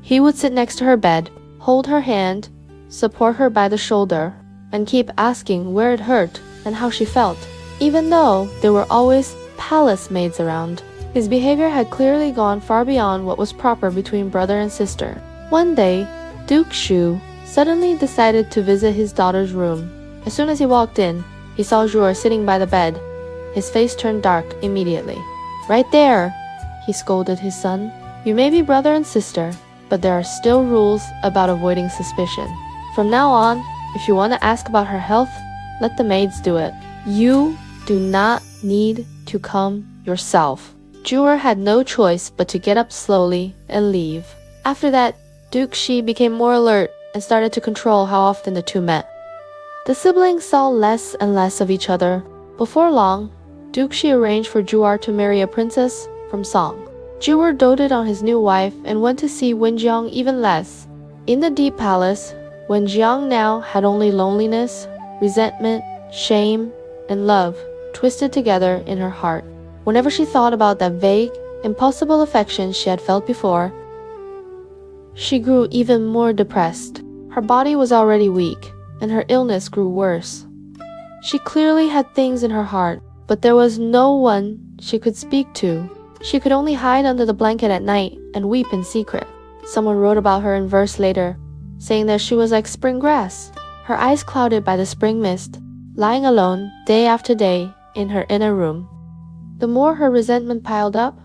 He would sit next to her bed, hold her hand, support her by the shoulder, and keep asking where it hurt and how she felt. Even though there were always palace maids around, his behavior had clearly gone far beyond what was proper between brother and sister. One day, Duke Shu suddenly decided to visit his daughter's room. As soon as he walked in, he saw Zhou sitting by the bed. His face turned dark immediately. "Right there," he scolded his son. "You may be brother and sister, but there are still rules about avoiding suspicion. From now on, if you want to ask about her health, let the maids do it. You do not need to come yourself." Zhou had no choice but to get up slowly and leave. After that, Duke Shi became more alert and started to control how often the two met. The siblings saw less and less of each other. Before long, Duke Shi arranged for Zhou to marry a princess from Shang. Zhou doted on his new wife and went to see Wenjiang even less. In the deep palace, Wenjiang now had only loneliness, resentment, shame, and love twisted together in her heart. Whenever she thought about that vague, impossible affection she had felt before, she grew even more depressed. Her body was already weak, and her illness grew worse. She clearly had things in her heart, but there was no one she could speak to. She could only hide under the blanket at night and weep in secret. Someone wrote about her in verse later, saying that she was like spring grass, her eyes clouded by the spring mist, lying alone day after day in her inner room. The more her resentment piled up,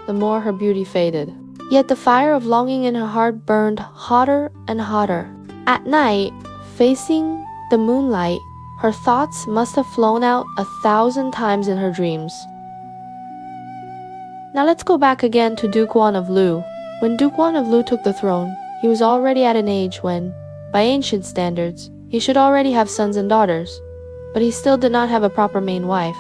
the more her beauty faded. Yet the fire of longing in her heart burned hotter and hotter. At night, facing the moonlight, her thoughts must have flown out 1,000 times in her dreams. Now let's go back again to Duke Wan of Lu. When Duke Wan of Lu took the throne, he was already at an age when, by ancient standards, he should already have sons and daughters, but he still did not have a proper main wife.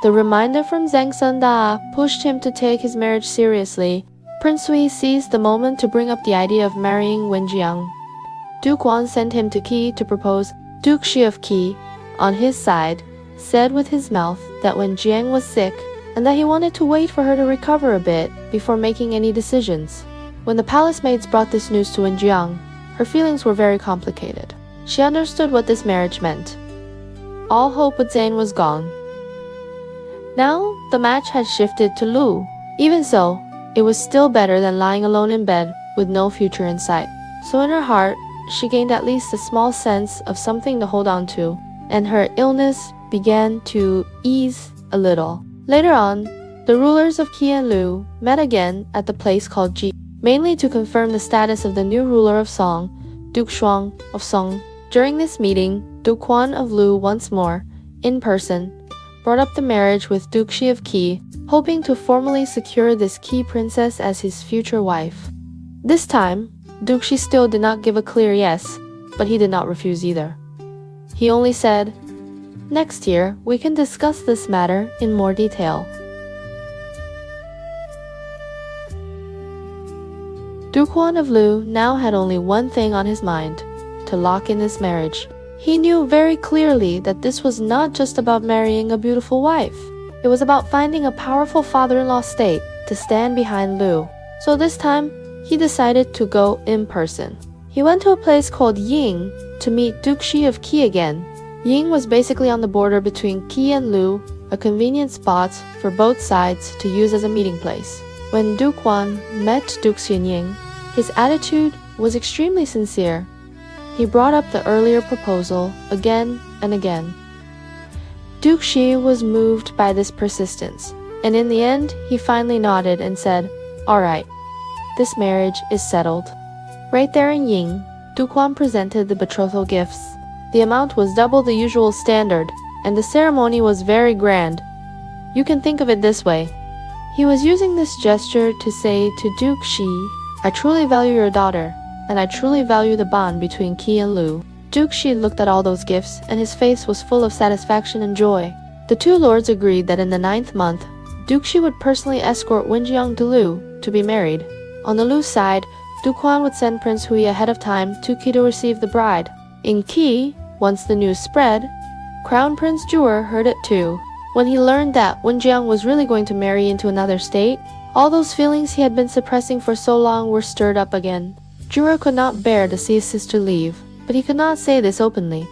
The reminder from Zheng Senda pushed him to take his marriage seriously. Prince Sui seized the moment to bring up the idea of marrying Wenjiang. Duke Wan sent him to Qi to propose Duke Shi of Qi, on his side, said with his mouth that when Zheng was sick, and that he wanted to wait for her to recover a bit before making any decisions. When the palace maids brought this news to Wenjiang, her feelings were very complicated. She understood what this marriage meant. All hope with Zheng was gone. Now, the match had shifted to Lu. Even so, it was still better than lying alone in bed with no future in sight. So in her heart, she gained at least a small sense of something to hold on to, and her illness began to ease a little. Later on, the rulers of Qi and Lu met again at the place called Ji, mainly to confirm the status of the new ruler of Song, Duke Shuang of Song. During this meeting, Duke Huan of Lu once more, in person, brought up the marriage with Duke Shi of Qi, hoping to formally secure this Qi princess as his future wife. This time, Duke Shi still did not give a clear yes, but he did not refuse either. He only said, "Next year, we can discuss this matter in more detail." Duke Huan of Lu now had only one thing on his mind: to lock in this marriage. He knew very clearly that this was not just about marrying a beautiful wife. It was about finding a powerful father-in-law state to stand behind Lu. So this time, he decided to go in person. He went to a place called Ying to meet Duke Shi of Qi again. Ying was basically on the border between Qi and Lu, a convenient spot for both sides to use as a meeting place. When Duke Huan met Duke Shi in Ying, his attitude was extremely sincere. He brought up the earlier proposal again and again. Duke Shi was moved by this persistence, and in the end, he finally nodded and said, "All right, this marriage is settled." Right there in Ying, Duke Huan presented the betrothal gifts. The amount was double the usual standard, and the ceremony was very grand. You can think of it this way. He was using this gesture to say to Duke Shi, "I truly value your daughter, and I truly value the bond between Qi and Lu." Duke Shi looked at all those gifts, and his face was full of satisfaction and joy. The two lords agreed that in the 9th month, Duke Shi would personally escort Wenjiang to Lu to be married. On the Lu side, Duke Huan would send Prince Hui ahead of time to Qi to receive the bride. In Qi, once the news spread, Crown Prince Zhou heard it too. When he learned that Wenjiang was really going to marry into another state, all those feelings he had been suppressing for so long were stirred up again. Zhou could not bear to see his sister leave, but he could not say this openly.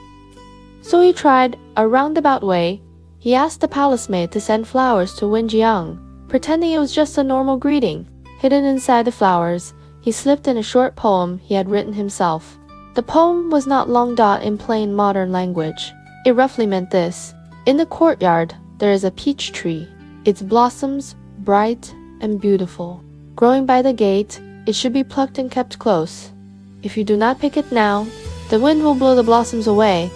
So he tried a roundabout way. He asked the palace maid to send flowers to Wenjiang, pretending it was just a normal greeting. Hidden inside the flowers, he slipped in a short poem he had written himself. The poem was not long in plain modern language. It roughly meant this: "In the courtyard, there is a peach tree. Its blossoms bright and beautiful. Growing by the gate, it should be plucked and kept close. If you do not pick it now, the wind will blow the blossoms away,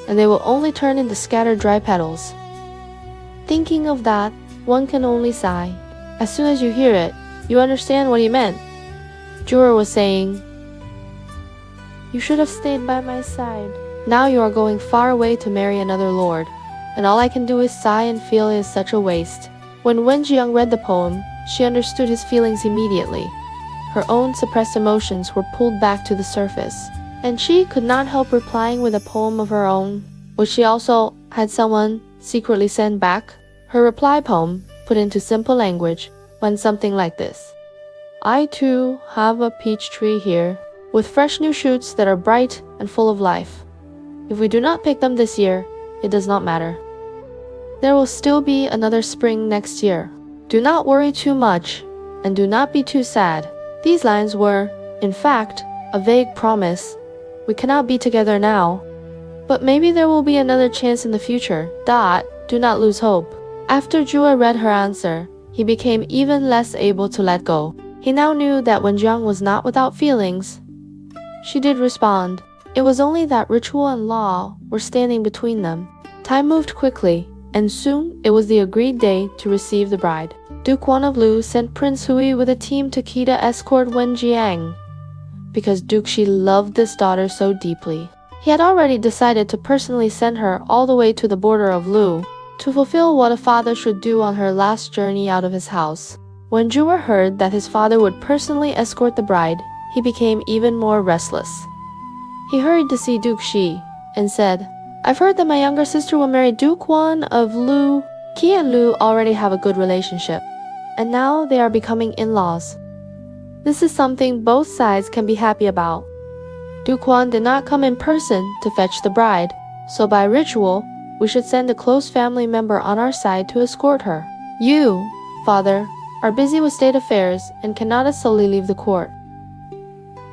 and they will only turn into scattered dry petals." Thinking of that, one can only sigh. As soon as you hear it, you understand what he meant. Zhou was saying, "You should have stayed by my side. Now you are going far away to marry another lord, and all I can do is sigh and feel it is such a waste." When Wenjiang read the poem, she understood his feelings immediately. Her own suppressed emotions were pulled back to the surface, and she could not help replying with a poem of her own, which she also had someone secretly send back. Her reply poem, put into simple language, went something like this: "I too have a peach tree here, with fresh new shoots that are bright and full of life. If we do not pick them this year, it does not matter. There will still be another spring next year. Do not worry too much, and do not be too sad." These lines were, in fact, a vague promise. We cannot be together now, but maybe there will be another chance in the future. Do not lose hope. After Zhou read her answer, he became even less able to let go. He now knew that Wenjiang was not without feelings. She did respond. It was only that ritual and law were standing between them. Time moved quickly, and soon it was the agreed day to receive the bride. Duke Huan of Lu sent Prince Hui with a team to Qi to escort Wenjiang, because Duke Shi loved this daughter so deeply. He had already decided to personally send her all the way to the border of Lu, to fulfill what a father should do on her last journey out of his house. When Zhou heard that his father would personally escort the bride, he became even more restless. He hurried to see Duke Shi, and said, I've heard that my younger sister will marry Duke Wan of Lu. Qi and Lu already have a good relationship, and now they are becoming in-laws. This is something both sides can be happy about. Duke Wan did not come in person to fetch the bride, so by ritual, we should send a close family member on our side to escort her. You, father, are busy with state affairs and cannot solely leave the court.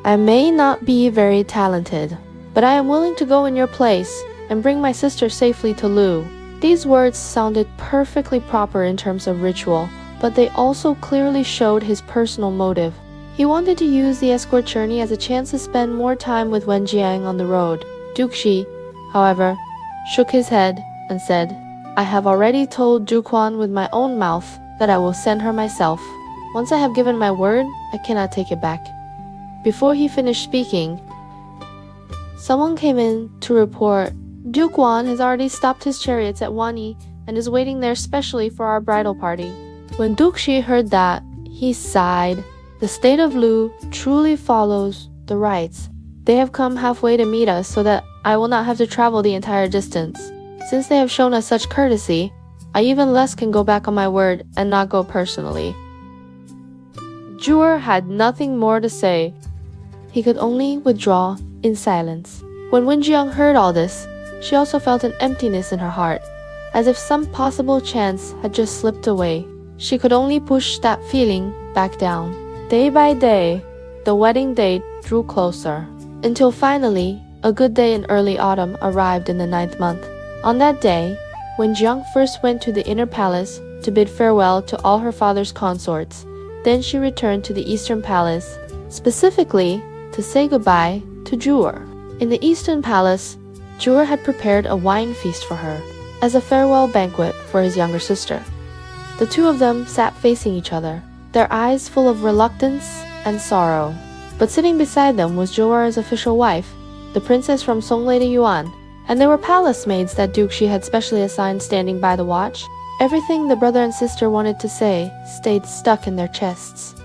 I may not be very talented, but I am willing to go in your place and bring my sister safely to Lu. These words sounded perfectly proper in terms of ritual, but they also clearly showed his personal motive. He wanted to use the escort journey as a chance to spend more time with Wen Jiang on the road. Duke Shi, however, shook his head and said, I have already told Duke Wan with my own mouth that I will send her myself. Once I have given my word, I cannot take it back. Before he finished speaking, someone came in to report, Duke Wan has already stopped his chariots at Wanyi and is waiting there specially for our bridal party. When Duke Shi heard that, he sighed. The state of Lu truly follows the rites. They have come halfway to meet us so that I will not have to travel the entire distance. Since they have shown us such courtesy, I even less can go back on my word and not go personally. Zhou had nothing more to say. He could only withdraw in silence. When Wen Jiang heard all this, she also felt an emptiness in her heart, as if some possible chance had just slipped away. She could only push that feeling back down. Day by day, the wedding date drew closer, until finally, a good day in early autumn arrived in the 9th month. On that day, when Zheng first went to the inner palace to bid farewell to all her father's consorts, then she returned to the eastern palace, specifically to say goodbye to Zhou. In the eastern palace, Zhou had prepared a wine feast for her, as a farewell banquet for his younger sister. The two of them sat facing each other, their eyes full of reluctance and sorrow. But sitting beside them was Zhou's official wife, the princess from Songlei de Yuan, and there were palace maids that Duke Shi had specially assigned standing by the watch. Everything the brother and sister wanted to say stayed stuck in their chests.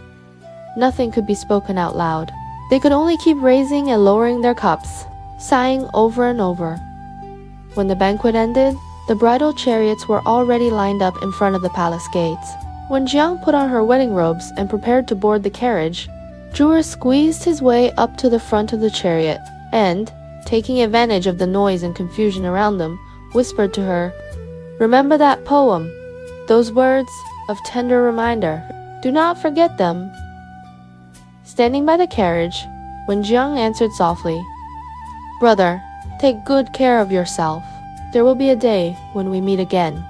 Nothing could be spoken out loud. They could only keep raising and lowering their cups, sighing over and over. When the banquet ended, the bridal chariots were already lined up in front of the palace gates. When Jiang put on her wedding robes and prepared to board the carriage, Zhou squeezed his way up to the front of the chariot and, taking advantage of the noise and confusion around them, whispered to her, Remember that poem, those words of tender reminder. Do not forget them. Standing by the carriage, when Jiang answered softly, Brother, take good care of yourself. There will be a day when we meet again.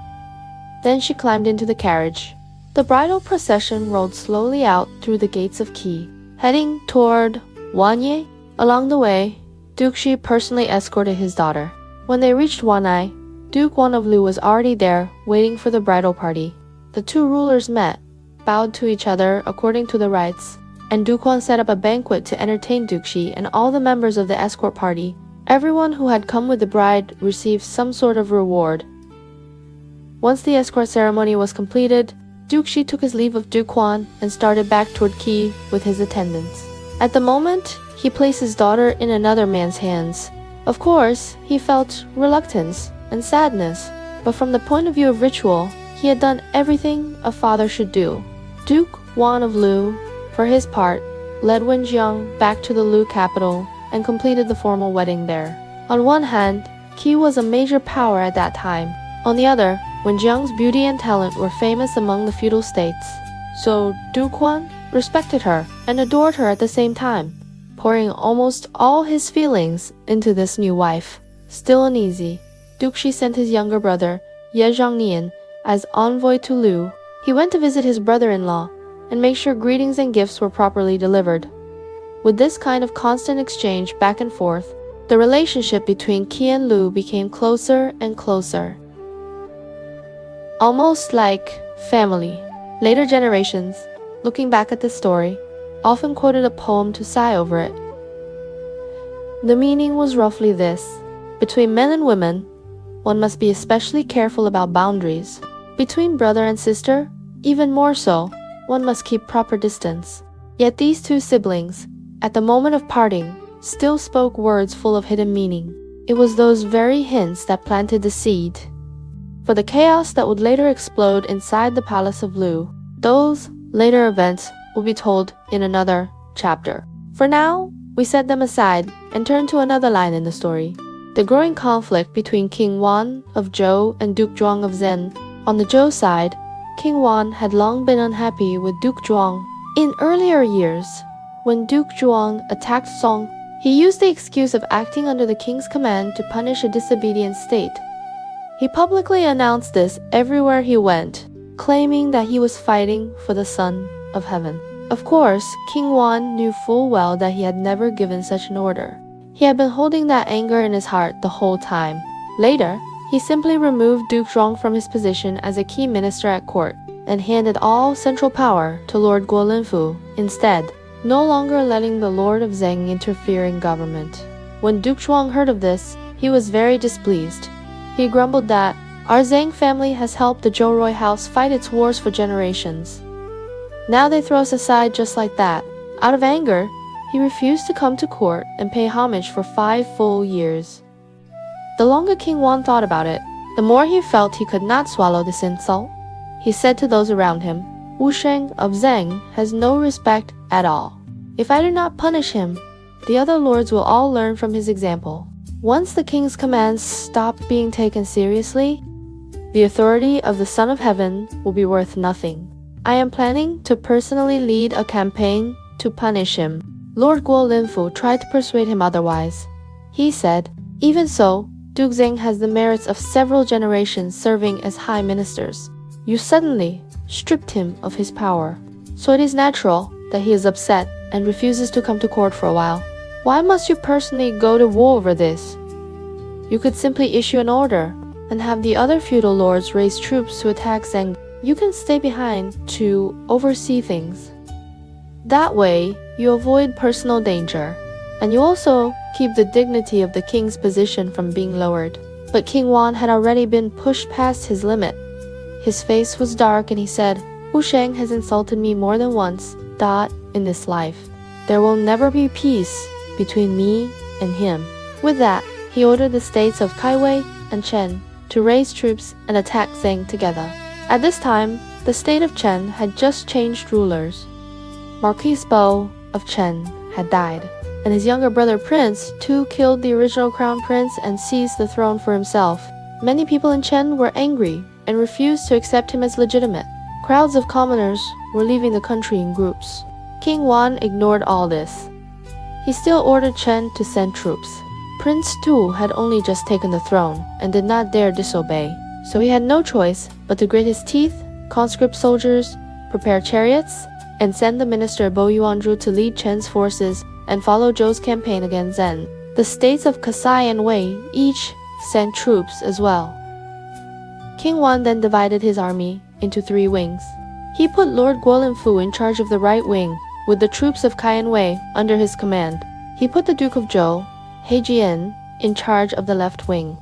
Then she climbed into the carriage. The bridal procession rolled slowly out through the gates of Qi, heading toward Wanyi. Along the way, Duke Shi personally escorted his daughter. When they reached Wanyi, Duke Wan of Lu was already there, waiting for the bridal party. The two rulers met, bowed to each other according to the rites, and Duke Wan set up a banquet to entertain Duke Shi and all the members of the escort party. Everyone who had come with the bride received some sort of reward. Once the escort ceremony was completed, Duke Shi took his leave of Duke Wan and started back toward Qi with his attendants. At the moment, he placed his daughter in another man's hands. Of course, he felt reluctance and sadness, but from the point of view of ritual, he had done everything a father should do. Duke Wan of Lu, for his part, led Wen Jiang back to the Lu capital and completed the formal wedding there. On one hand, Qi was a major power at that time. On the other, Wen Jiang's beauty and talent were famous among the feudal states. So Duke Wan respected her and adored her at the same time, pouring almost all his feelings into this new wife. Still uneasy, Duke Shi sent his younger brother, Ye Zhangnian, as envoy to Lu. He went to visit his brother-in-law and make sure greetings and gifts were properly delivered. With this kind of constant exchange back and forth, the relationship between Qi and Lu became closer and closer. Almost like family. Later generations, looking back at this story, often quoted a poem to sigh over it. The meaning was roughly this: between men and women, one must be especially careful about boundaries. Between brother and sister, even more so, one must keep proper distance. Yet these two siblings, at the moment of parting, still spoke words full of hidden meaning. It was those very hints that planted the seed for the chaos that would later explode inside the palace of Lu. Those later events will be told in another chapter. For now, we set them aside and turn to another line in the story. The growing conflict between King Wan of Zhou and Duke Zhuang of Zhen. On the Zhou side, King Wan had long been unhappy with Duke Zhuang. In earlier years, when Duke Zhuang attacked Song, he used the excuse of acting under the king's command to punish a disobedient state. He publicly announced this everywhere he went, claiming that he was fighting for the Son of Heaven. Of course, King Wan knew full well that he had never given such an order. He had been holding that anger in his heart the whole time. Later, he simply removed Duke Zhuang from his position as a key minister at court and handed all central power to Lord Guo Linfu instead, no longer letting the Lord of Zheng interfere in government. When Duke Zhuang heard of this, he was very displeased. He grumbled that our Zheng family has helped the Zhou royal house fight its wars for generations. Now they throw us aside just like that. Out of anger, he refused to come to court and pay homage for 5 full years. The longer King Wan thought about it, the more he felt he could not swallow this insult. He said to those around him, Wu Sheng of Zheng has no respect at all. If I do not punish him, the other lords will all learn from his example. Once the king's commands stop being taken seriously, the authority of the Son of Heaven will be worth nothing. I am planning to personally lead a campaign to punish him. Lord Guo Linfu tried to persuade him otherwise. He said, even so, Duke Zheng has the merits of several generations serving as high ministers. You suddenly stripped him of his power, so it is natural that he is upset and refuses to come to court for a while. Why must you personally go to war over this? You could simply issue an order and have the other feudal lords raise troops to attack Zheng. You can stay behind to oversee things. That way, you avoid personal danger, and you also keep the dignity of the king's position from being lowered. But King Wan had already been pushed past his limit. His face was dark and he said, Wu Sheng has insulted me more than once, in this life. There will never be peace between me and him. With that, he ordered the states of Kaiwei and Chen to raise troops and attack Zheng together. At this time, the state of Chen had just changed rulers. Marquis Bo of Chen had died, and his younger brother Prince too killed the original crown prince and seized the throne for himself. Many people in Chen were angry and refused to accept him as legitimate. Crowds of commoners were leaving the country in groups. King Wan ignored all this. He still ordered Chen to send troops. Prince Tu had only just taken the throne and did not dare disobey, so he had no choice but to grit his teeth, conscript soldiers, prepare chariots, and send the minister Bo Yuanzhu to lead Chen's forces and follow Zhou's campaign against Zhen. The states of Kasai and Wei each sent troops as well. King Wan then divided his army into 3 wings. He put Lord Guo Linfu in charge of the right wing, with the troops of Kai and Wei under his command. He put the Duke of Zhou, He Jian, in charge of the left wing,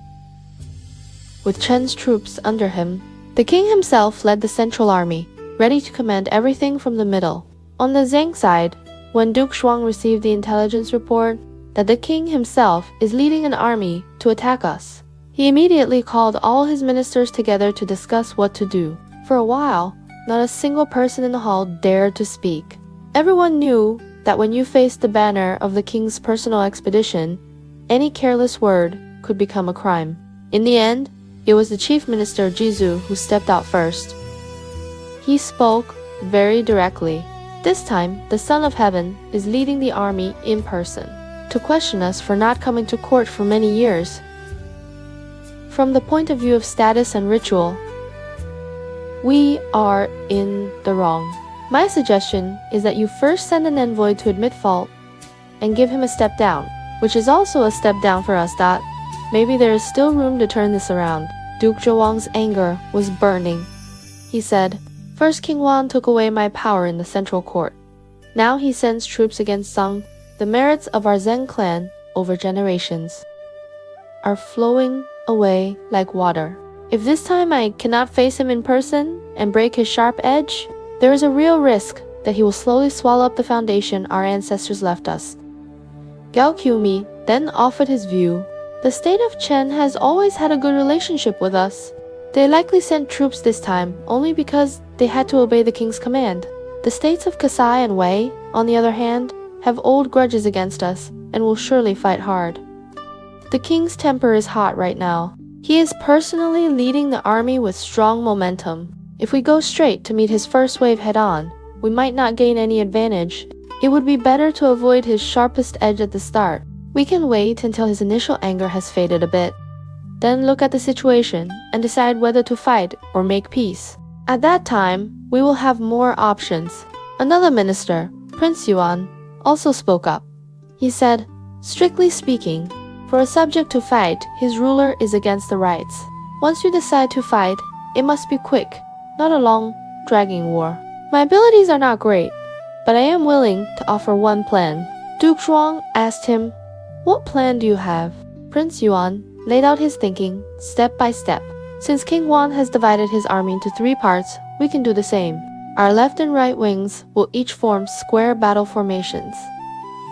with Chen's troops under him. The king himself led the central army, ready to command everything from the middle. On the Zheng side, when Duke Shuang received the intelligence report that the king himself is leading an army to attack us, he immediately called all his ministers together to discuss what to do. For a while, not a single person in the hall dared to speak. Everyone knew that when you faced the banner of the king's personal expedition, any careless word could become a crime. In the end, it was the chief minister Zhou who stepped out first. He spoke very directly. This time, the Son of Heaven is leading the army in person to question us for not coming to court for many years. From the point of view of status and ritual, we are in the wrong. My suggestion is that you first send an envoy to admit fault and give him a step down, which is also a step down for us. Maybe there is still room to turn this around. Duke Zhuang's anger was burning. He said, First King Wan took away my power in the central court. Now he sends troops against Shang. The merits of our Zheng clan over generations are flowing away like water. If this time I cannot face him in person and break his sharp edge, there is a real risk that he will slowly swallow up the foundation our ancestors left us. Gao Qumi then offered his view The state of Chen has always had a good relationship with us. They likely sent troops this time only because they had to obey the king's command. The states of Kasai and Wei, on the other hand, have old grudges against us and will surely fight hard. The king's temper is hot right now. He is personally leading the army with strong momentum. If we go straight to meet his first wave head-on, we might not gain any advantage. It would be better to avoid his sharpest edge at the start. We can wait until his initial anger has faded a bit. Then look at the situation and decide whether to fight or make peace. At that time, we will have more options. Another minister, Prince Yuan, also spoke up. He said, "Strictly speaking, for a subject to fight, his ruler is against the rights. Once you decide to fight, it must be quick, not a long, dragging war. My abilities are not great, but I am willing to offer one plan." Duke Zhuang asked him, "What plan do you have?" Prince Yuan laid out his thinking, step by step. Since King Yuan has divided his army into 3 parts, we can do the same. Our left and right wings will each form square battle formations.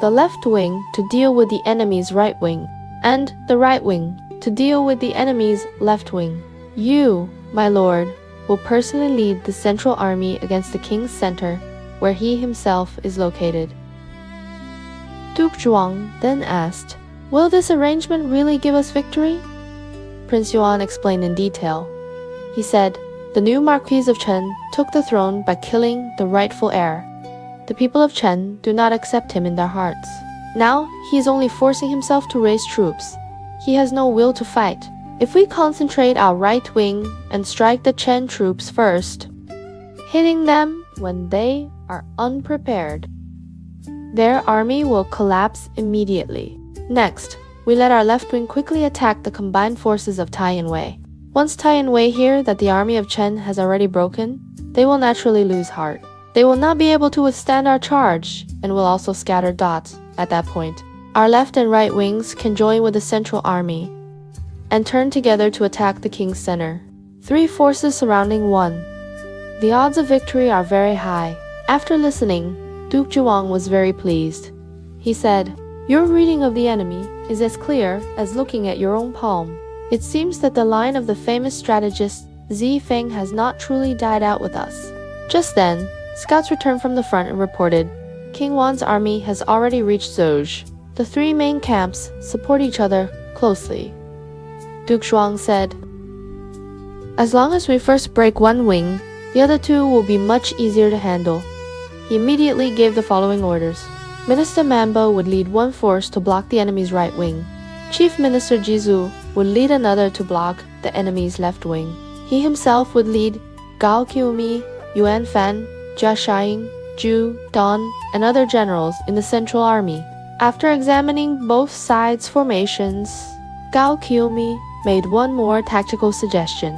The left wing to deal with the enemy's right wing, and the right wing to deal with the enemy's left wing. You, my lord, will personally lead the central army against the king's center, where he himself is located. Duke Zhuang then asked, "Will this arrangement really give us victory?" Prince Yuan explained in detail. He said, "The new Marquis of Chen took the throne by killing the rightful heir. The people of Chen do not accept him in their hearts. Now, he is only forcing himself to raise troops. He has no will to fight. If we concentrate our right wing and strike the Chen troops first, hitting them when they are unprepared, their army will collapse immediately. Next, we let our left wing quickly attack the combined forces of Tai and Wei. Once Tai and Wei hear that the army of Chen has already broken, they will naturally lose heart. They will not be able to withstand our charge and will also scatter dots at that point. Our left and right wings can join with the central army and turn together to attack the king's center. 3 forces surrounding 1. The odds of victory are very high." After listening, Duke Zhuang was very pleased. He said, "Your reading of the enemy is as clear as looking at your own palm. It seems that the line of the famous strategist Zi Feng has not truly died out with us." Just then, scouts returned from the front and reported, King Yuan's army has already reached Zhou. The 3 main camps support each other closely. Duke Zhuang said, "As long as we first break one wing, the other 2 will be much easier to handle." He immediately gave the following orders. Minister Manbo would lead one force to block the enemy's right wing. Chief Minister Zhou would lead another to block the enemy's left wing. He himself would lead Gao Qiumi, Yuan Fan, Jia Shaiying, Zhu, Don, and other generals in the central army. After examining both sides' formations, Gao Qiumi made one more tactical suggestion.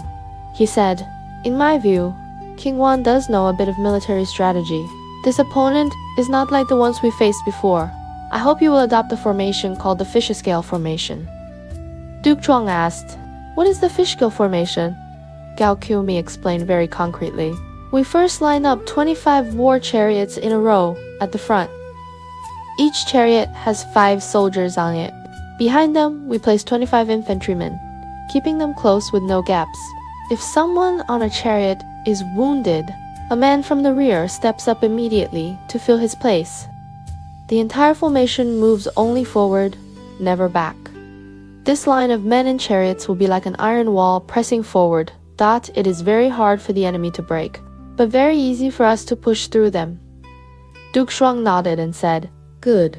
He said, "In my view, King Yuan does know a bit of military strategy. This opponent is not like the ones we faced before. I hope you will adopt a formation called the fish scale formation." Duke Zhuang asked, "What is the fish scale formation?" Gao Qiumi explained very concretely. "We first line up 25 war chariots in a row at the front. Each chariot has 5 soldiers on it. Behind them, we place 25 infantrymen, keeping them close with no gaps. If someone on a chariot is wounded, a man from the rear steps up immediately to fill his place. The entire formation moves only forward, never back. This line of men and chariots will be like an iron wall pressing forward. It is very hard for the enemy to break, but very easy for us to push through them." Duke Zhuang nodded and said, "Good.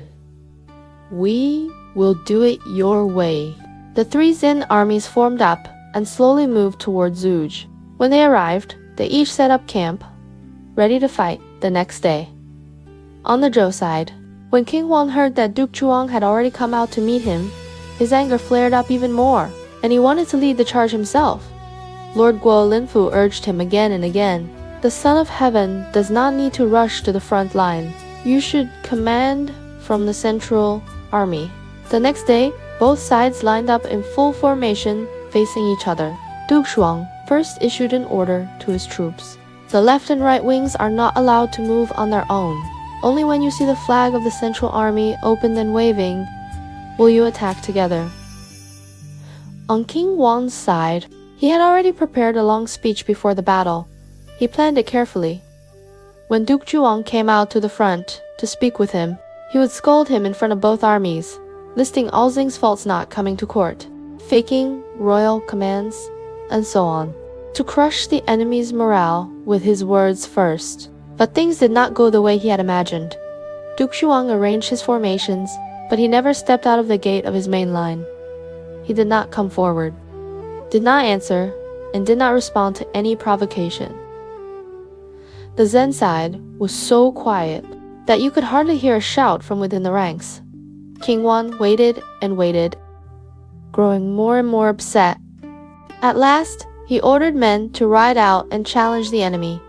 We will do it your way." The 3 Xin armies formed up and slowly moved toward Zhou. When they arrived, they each set up camp, ready to fight the next day. On the Zhou side, when King Yuan heard that Duke Zhuang had already come out to meet him, his anger flared up even more, and he wanted to lead the charge himself. Lord Guo Linfu urged him again and again, "The Son of Heaven does not need to rush to the front line. You should command from the central army." The next day, both sides lined up in full formation, facing each other. Duke Zhuang first issued an order to his troops. The left and right wings are not allowed to move on their own. Only when you see the flag of the central army opened and waving will you attack together. On King Wan's side, he had already prepared a long speech before the battle. He planned it carefully. When Duke Zhuang came out to the front to speak with him, he would scold him in front of both armies, listing all Zheng's faults not coming to court, faking royal commands, and so on, to crush the enemy's morale with his words first. But things did not go the way he had imagined. Duke Zhuang arranged his formations, but he never stepped out of the gate of his main line. He did not come forward, did not answer, and did not respond to any provocation. The Zheng side was so quiet that you could hardly hear a shout from within the ranks. King Wan waited and waited, growing more and more upset. At last, he ordered men to ride out and challenge the enemy.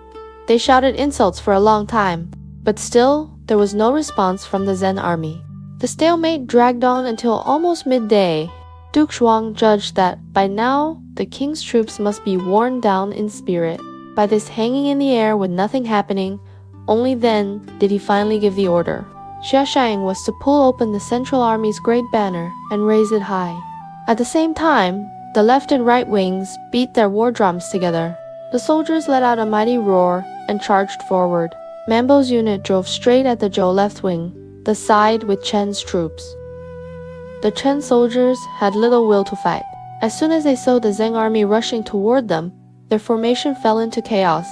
They shouted insults for a long time, but still there was no response from the Zheng army. The stalemate dragged on until almost midday. Duke Zhuang judged that by now the king's troops must be worn down in spirit. By this hanging in the air with nothing happening, only then did he finally give the order. Shang was to pull open the central army's great banner and raise it high. At the same time, the left and right wings beat their war drums together. The soldiers let out a mighty roar and charged forward. Mambo's unit drove straight at the Zhou left wing, the side with Chen's troops. The Chen soldiers had little will to fight. As soon as they saw the Zheng army rushing toward them, their formation fell into chaos.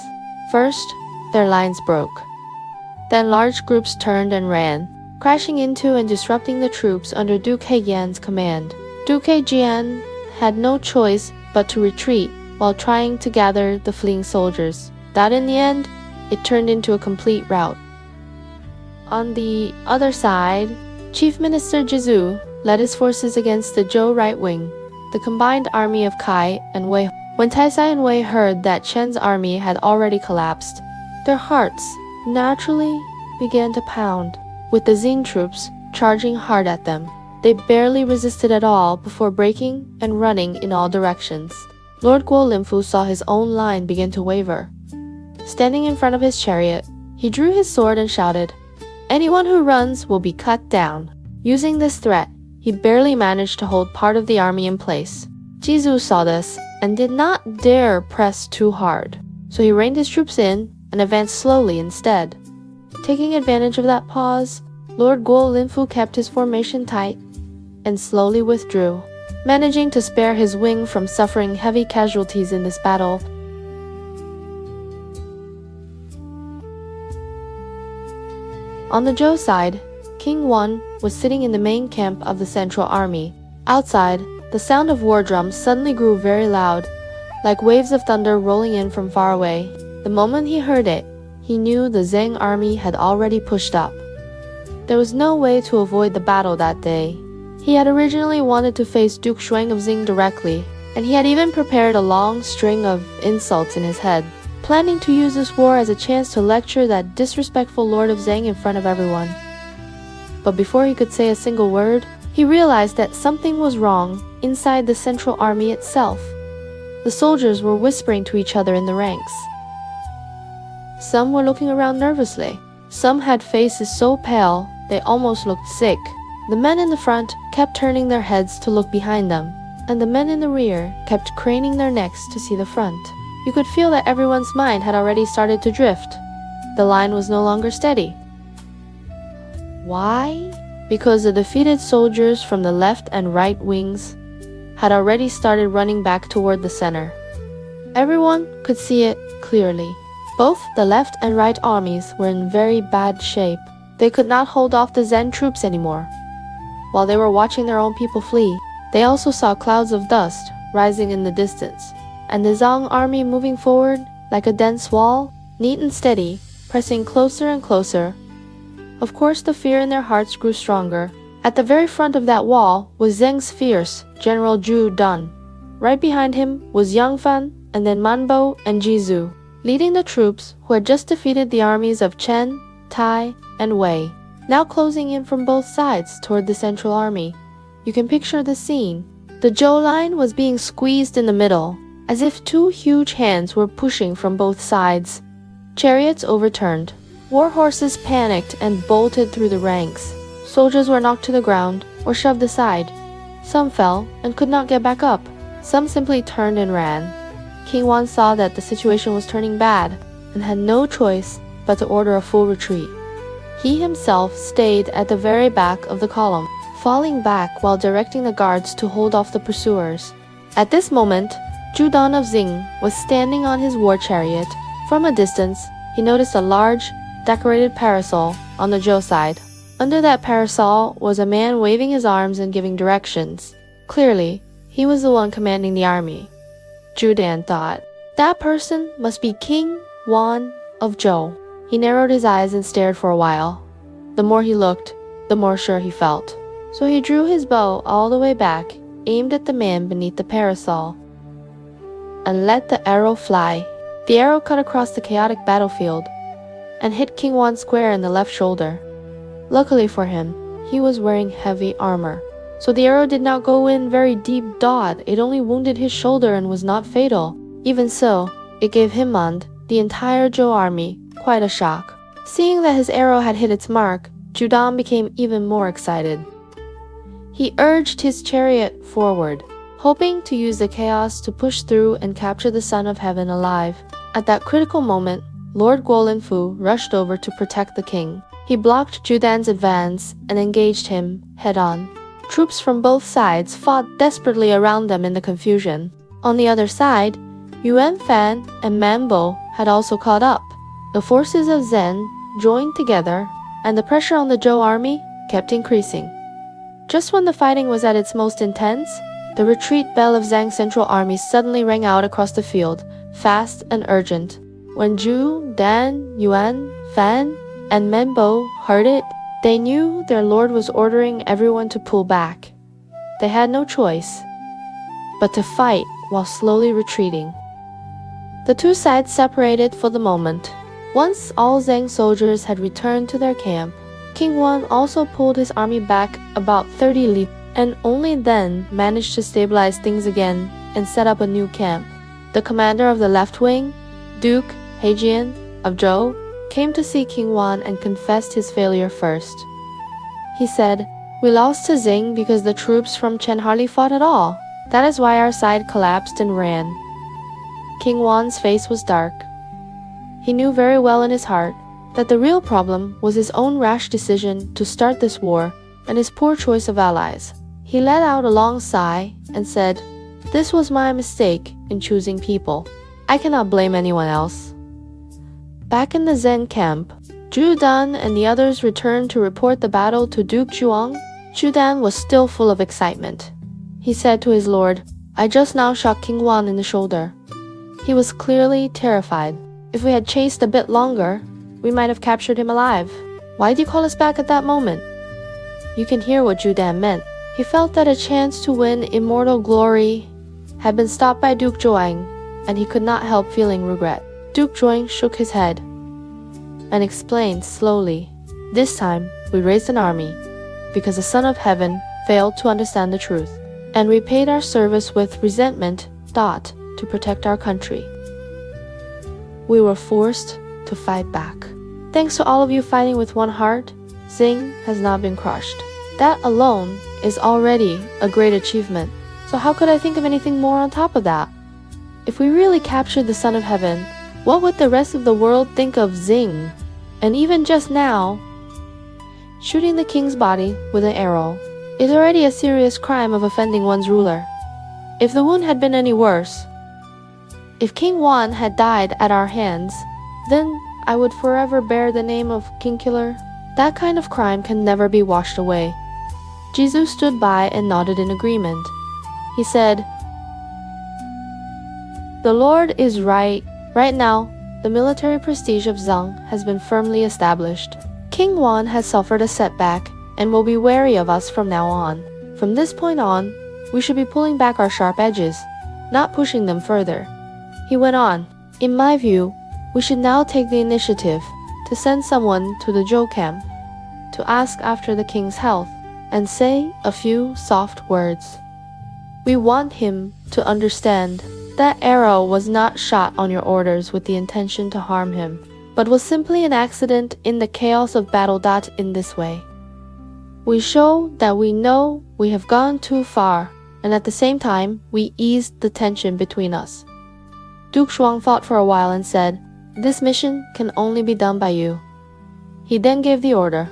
First, their lines broke. Then large groups turned and ran, crashing into and disrupting the troops under Duke Hejian's command. Duke Hejian had no choice but to retreat while trying to gather the fleeing soldiers. That in the end, it turned into a complete rout. On the other side, Chief Minister Zhou led his forces against the Zhou right wing, the combined army of Kai and Wei. When Taisai and Wei heard that Chen's army had already collapsed, their hearts naturally began to pound, with the Zheng troops charging hard at them. They barely resisted at all before breaking and running in all directions. Lord Guo Linfu saw his own line begin to waver. Standing in front of his chariot, he drew his sword and shouted, "Anyone who runs will be cut down." Using this threat, he barely managed to hold part of the army in place. Zhou saw this and did not dare press too hard, so he reined his troops in and advanced slowly instead. Taking advantage of that pause, Lord Guo Linfu kept his formation tight and slowly withdrew, managing to spare his wing from suffering heavy casualties in this battle. On the Zhou side, King Wan was sitting in the main camp of the central army. Outside, the sound of war drums suddenly grew very loud, like waves of thunder rolling in from far away. The moment he heard it, he knew the Zheng army had already pushed up. There was no way to avoid the battle that day. He had originally wanted to face Duke Xuang of Zheng directly, and he had even prepared a long string of insults in his head, planning to use this war as a chance to lecture that disrespectful Lord of Zheng in front of everyone. But before he could say a single word, he realized that something was wrong inside the central army itself. The soldiers were whispering to each other in the ranks. Some were looking around nervously. Some had faces so pale they almost looked sick. The men in the front kept turning their heads to look behind them, and the men in the rear kept craning their necks to see the front. You could feel that everyone's mind had already started to drift. The line was no longer steady. Why? Because the defeated soldiers from the left and right wings had already started running back toward the center. Everyone could see it clearly. Both the left and right armies were in very bad shape. They could not hold off the Zheng troops anymore. While they were watching their own people flee, they also saw clouds of dust rising in the distance, and the Zhang army moving forward like a dense wall, neat and steady, pressing closer and closer. Of course, the fear in their hearts grew stronger. At the very front of that wall was Zheng's fierce General Zhu Dun. Right behind him was Yang Fan, and then Manbo and Zhu, leading the troops who had just defeated the armies of Chen, Tai, and Wei, now closing in from both sides toward the central army. You can picture the scene. The Zhou line was being squeezed in the middle, as if two huge hands were pushing from both sides. Chariots overturned. War horses panicked and bolted through the ranks. Soldiers were knocked to the ground or shoved aside. Some fell and could not get back up. Some simply turned and ran. King Wan saw that the situation was turning bad and had no choice but to order a full retreat. He himself stayed at the very back of the column, falling back while directing the guards to hold off the pursuers. At this moment, Zhou of Zheng was standing on his war chariot. From a distance, he noticed a large, decorated parasol on the Zhou side. Under that parasol was a man waving his arms and giving directions. Clearly, he was the one commanding the army. Zhu thought, that person must be King Wan of Zhou. He narrowed his eyes and stared for a while. The more he looked, the more sure he felt. So he drew his bow all the way back, aimed at the man beneath the parasol, and let the arrow fly. The arrow cut across the chaotic battlefield and hit King Wan square in the left shoulder. Luckily for him, he was wearing heavy armor, so the arrow did not go in very deep dot. It only wounded his shoulder and was not fatal. Even so, it gave him and the entire Zhou army quite a shock. Seeing that his arrow had hit its mark, Zhu became even more excited. He urged his chariot forward, hoping to use the chaos to push through and capture the Son of Heaven alive. At that critical moment, Lord Guolinfu rushed over to protect the king. He blocked Zhu advance and engaged him head-on. Troops from both sides fought desperately around them in the confusion. On the other side, Yuan Fan and Manbo had also caught up. The forces of Zheng joined together, and the pressure on the Zhou army kept increasing. Just when the fighting was at its most intense, the retreat bell of Zhang's central army suddenly rang out across the field, fast and urgent. When Zhu, Dan, Yuan, Fan, and Menbo heard it, they knew their lord was ordering everyone to pull back. They had no choice but to fight while slowly retreating. The two sides separated for the moment. Once all Zheng soldiers had returned to their camp, King Wan also pulled his army back about 30 li and only then managed to stabilize things again and set up a new camp. The commander of the left wing, Duke Heijian of Zhou, came to see King Wan and confessed his failure first. He said, "We lost to Zheng because the troops from Chen hardly fought at all. That is why our side collapsed and ran." King Wan's face was dark. He knew very well in his heart that the real problem was his own rash decision to start this war and his poor choice of allies. He let out a long sigh and said, "This was my mistake in choosing people. I cannot blame anyone else." Back in the Zhen camp, Zhu and the others returned to report the battle to Duke Zhuang. Zhu was still full of excitement. He said to his lord, "I just now shot King Wan in the shoulder." He was clearly terrified. If we had chased a bit longer, we might have captured him alive. Why did you call us back at that moment? You can hear what Zhu meant. He felt that a chance to win immortal glory had been stopped by Duke Zhuang, and he could not help feeling regret. Duke Zhuang shook his head and explained slowly, "This time, we raised an army because the Son of Heaven failed to understand the truth, and we paid our service with resentment, to protect our country. We were forced to fight back. Thanks to all of you fighting with one heart, Zheng has not been crushed. That alone is already a great achievement. So how could I think of anything more on top of that? If we really captured the Son of Heaven, what would the rest of the world think of Zheng? And even just now, shooting the king's body with an arrow is already a serious crime of offending one's ruler. If the wound had been any worse, if King Wan had died at our hands, then I would forever bear the name of King Killer. That kind of crime can never be washed away." Jisoo stood by and nodded in agreement. He said, "The Lord is right. Right now, the military prestige of Zheng has been firmly established. King Wan has suffered a setback and will be wary of us from now on. From this point on, we should be pulling back our sharp edges, not pushing them further." He went on, "In my view, we should now take the initiative to send someone to the Zhou camp to ask after the king's health and say a few soft words. We want him to understand that arrow was not shot on your orders with the intention to harm him, but was simply an accident in the chaos of battle. In this way, we show that we know we have gone too far and at the same time, we eased the tension between us. Duke Shuang thought for a while and said, "This mission can only be done by you." He then gave the order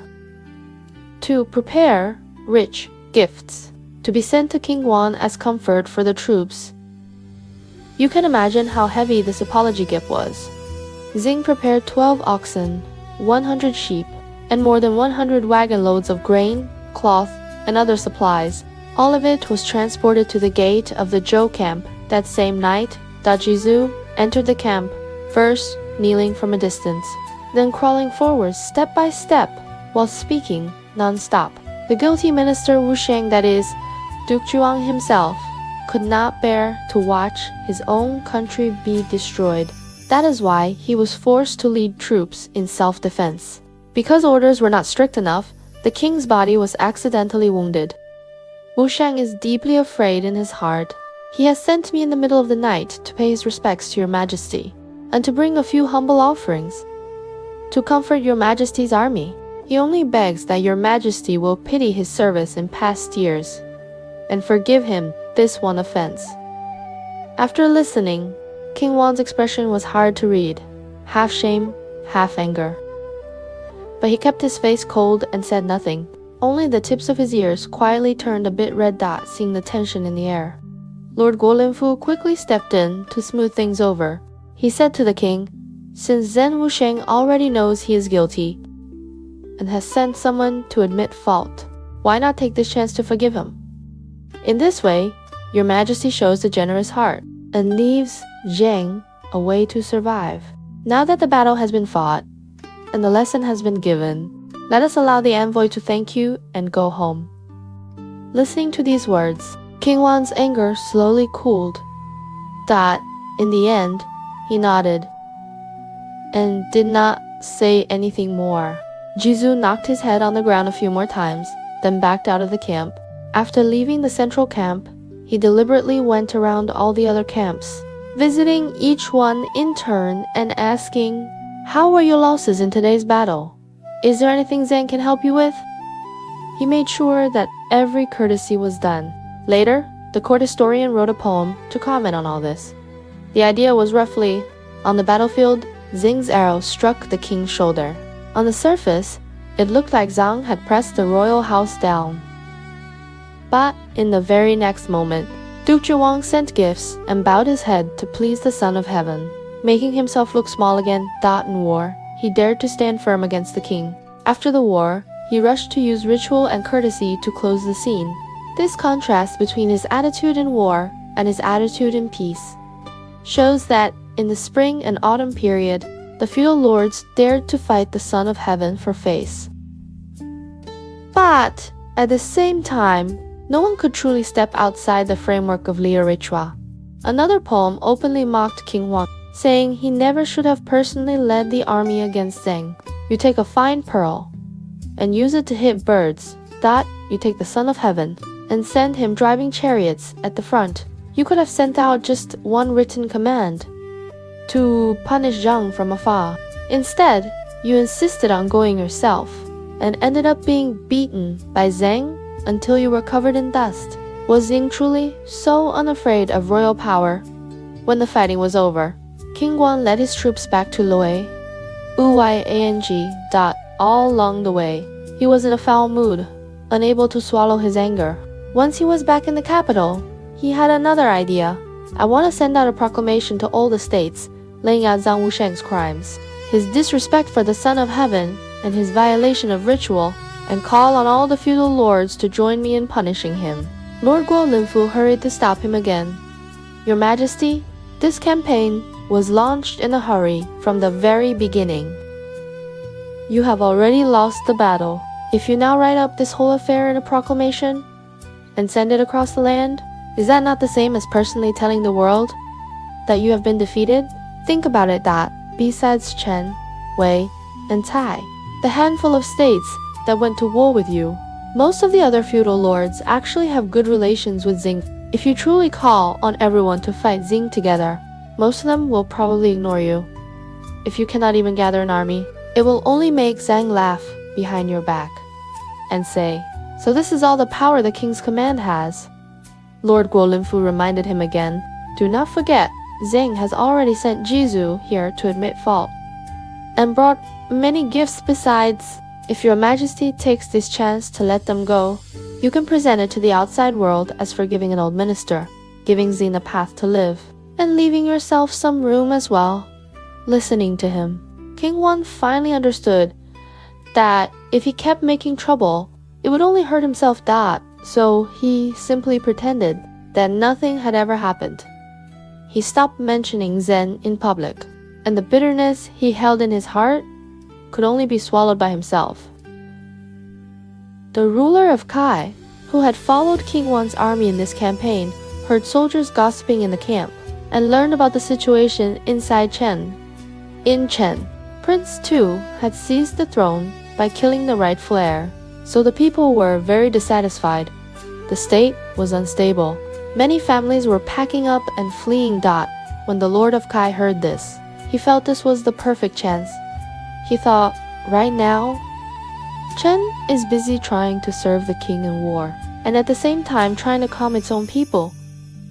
to prepare rich gifts to be sent to King Wan as comfort for the troops. You can imagine how heavy this apology gift was. Zheng prepared 12 oxen, 100 sheep, and more than 100 wagon loads of grain, cloth, and other supplies. All of it was transported to the gate of the Zhou camp. That same night, Zhou entered the camp, first kneeling from a distance, then crawling forward step by step while speaking non-stop. The guilty minister Wu Shang, that is, Duke Zhuang himself, could not bear to watch his own country be destroyed. That is why he was forced to lead troops in self-defense. Because orders were not strict enough, the king's body was accidentally wounded. Wu Shang is deeply afraid in his heart. He has sent me in the middle of the night to pay his respects to your majesty, and to bring a few humble offerings, to comfort your majesty's army. He only begs that your majesty will pity his service in past years, and forgive him this one offense. After listening, King Wan's expression was hard to read, half shame, half anger. But he kept his face cold and said nothing. Only the tips of his ears quietly turned a bit red dot, seeing the tension in the air. Lord Guolinfu quickly stepped in to smooth things over. He said to the king, "Since Zhen Wusheng already knows he is guilty and has sent someone to admit fault, why not take this chance to forgive him? In this way, your majesty shows a generous heart and leaves Zheng a way to survive. Now that the battle has been fought and the lesson has been given, let us allow the envoy to thank you and go home." Listening to these words, King Wan's anger slowly cooled. In the end, he nodded and did not say anything more. Zhu knocked his head on the ground a few more times, then backed out of the camp. After leaving the central camp, he deliberately went around all the other camps, visiting each one in turn and asking, "How were your losses in today's battle? Is there anything Zheng can help you with?" He made sure that every courtesy was done. Later, the court historian wrote a poem to comment on all this. The idea was roughly, on the battlefield, Zheng's arrow struck the king's shoulder. On the surface, it looked like Zhang had pressed the royal house down. But in the very next moment, Duke Zhuang sent gifts and bowed his head to please the Son of Heaven. Making himself look small again, in war, he dared to stand firm against the king. After the war, he rushed to use ritual and courtesy to close the scene. This contrast between his attitude in war and his attitude in peace shows that in the spring and autumn period, the feudal lords dared to fight the Son of Heaven for face. But at the same time, no one could truly step outside the framework of Liu Ritual. Another poem openly mocked King Wan, saying he never should have personally led the army against Zheng. You take a fine pearl and use it to hit birds. You take the Son of Heaven and send him driving chariots at the front. You could have sent out just one written command to punish Zhang from afar. Instead, you insisted on going yourself and ended up being beaten by Zheng until you were covered in dust. Was Zheng truly so unafraid of royal power? When the fighting was over, King Guan led his troops back to Loi, Uyang. All along the way, he was in a foul mood, unable to swallow his anger. Once he was back in the capital, he had another idea. "I want to send out a proclamation to all the states, laying out Zhang Wusheng's crimes, his disrespect for the Son of Heaven, and his violation of ritual, and call on all the feudal lords to join me in punishing him." Lord Guolinfu hurried to stop him again. "Your Majesty, this campaign was launched in a hurry from the very beginning. You have already lost the battle. If you now write up this whole affair in a proclamation and send it across the land, is that not the same as personally telling the world that you have been defeated? Think about it, besides Chen, Wei, and Tai, the handful of states that went to war with you, most of the other feudal lords actually have good relations with Zheng. If you truly call on everyone to fight Zheng together, most of them will probably ignore you. If you cannot even gather an army, it will only make Zhang laugh behind your back and say, 'So this is all the power the king's command has.' Lord Guolinfu reminded him again. Do not forget, Zheng has already sent Zhou here to admit fault, and brought many gifts besides. If your majesty takes this chance to let them go, you can present it to the outside world as forgiving an old minister, giving Zheng a path to live, and leaving yourself some room as well. Listening to him, King Wan finally understood that if he kept making trouble, it would only hurt himself that, so he simply pretended that nothing had ever happened. He stopped mentioning Zheng in public, and the bitterness he held in his heart could only be swallowed by himself. The ruler of Kai, who had followed King Wan's army in this campaign, heard soldiers gossiping in the camp, and learned about the situation inside Chen. In Chen, Prince Tu had seized the throne by killing the rightful heir, so the people were very dissatisfied. The state was unstable. Many families were packing up and fleeing. When the Lord of Kai heard this, he felt this was the perfect chance. He thought, right now, Chen is busy trying to serve the king in war, and at the same time trying to calm its own people.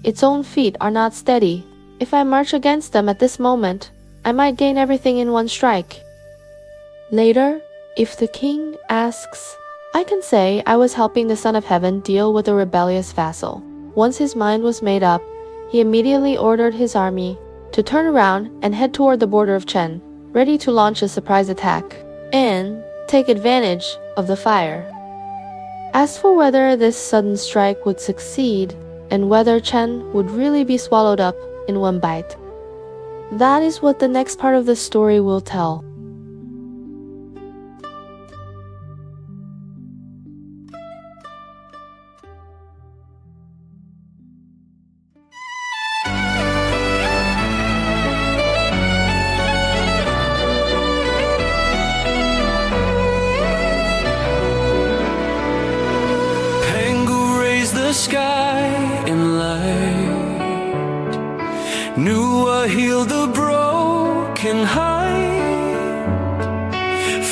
Its own feet are not steady. If I march against them at this moment, I might gain everything in one strike. Later, if the king asks, I can say I was helping the Son of Heaven deal with a rebellious vassal. Once his mind was made up, he immediately ordered his army to turn around and head toward the border of Chen, ready to launch a surprise attack and take advantage of the fire. As for whether this sudden strike would succeed and whether Chen would really be swallowed up in one bite, that is what the next part of the story will tell. Sky in light, Nua healed the broken heart.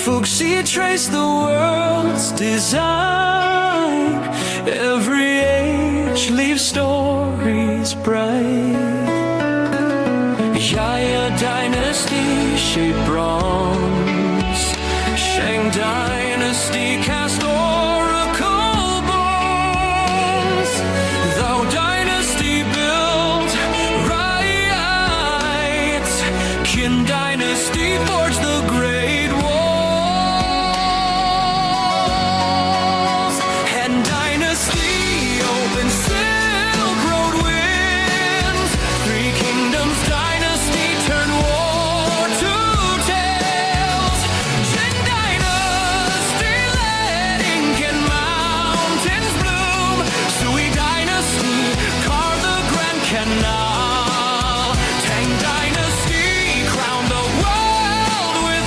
Fuxi traced the world's design. Every age leaves stories bright. Yaya dynasty shaped bronze. Shang dynasty cast oracle. Qin dynasty forged the great walls, Han dynasty opened Silk Road winds. Three Kingdoms dynasty turned war to tales. Zheng dynasty led ink and mountains bloom. Sui dynasty carved the Grand Canal. Tang dynasty crowned the world with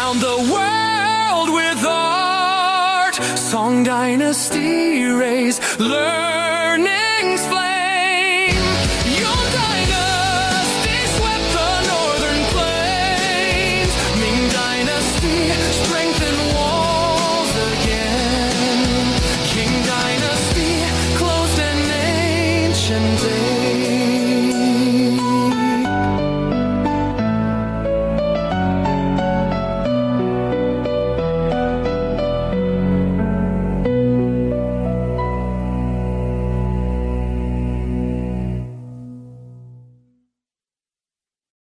crowned the world with art. Song dynasty rays, learn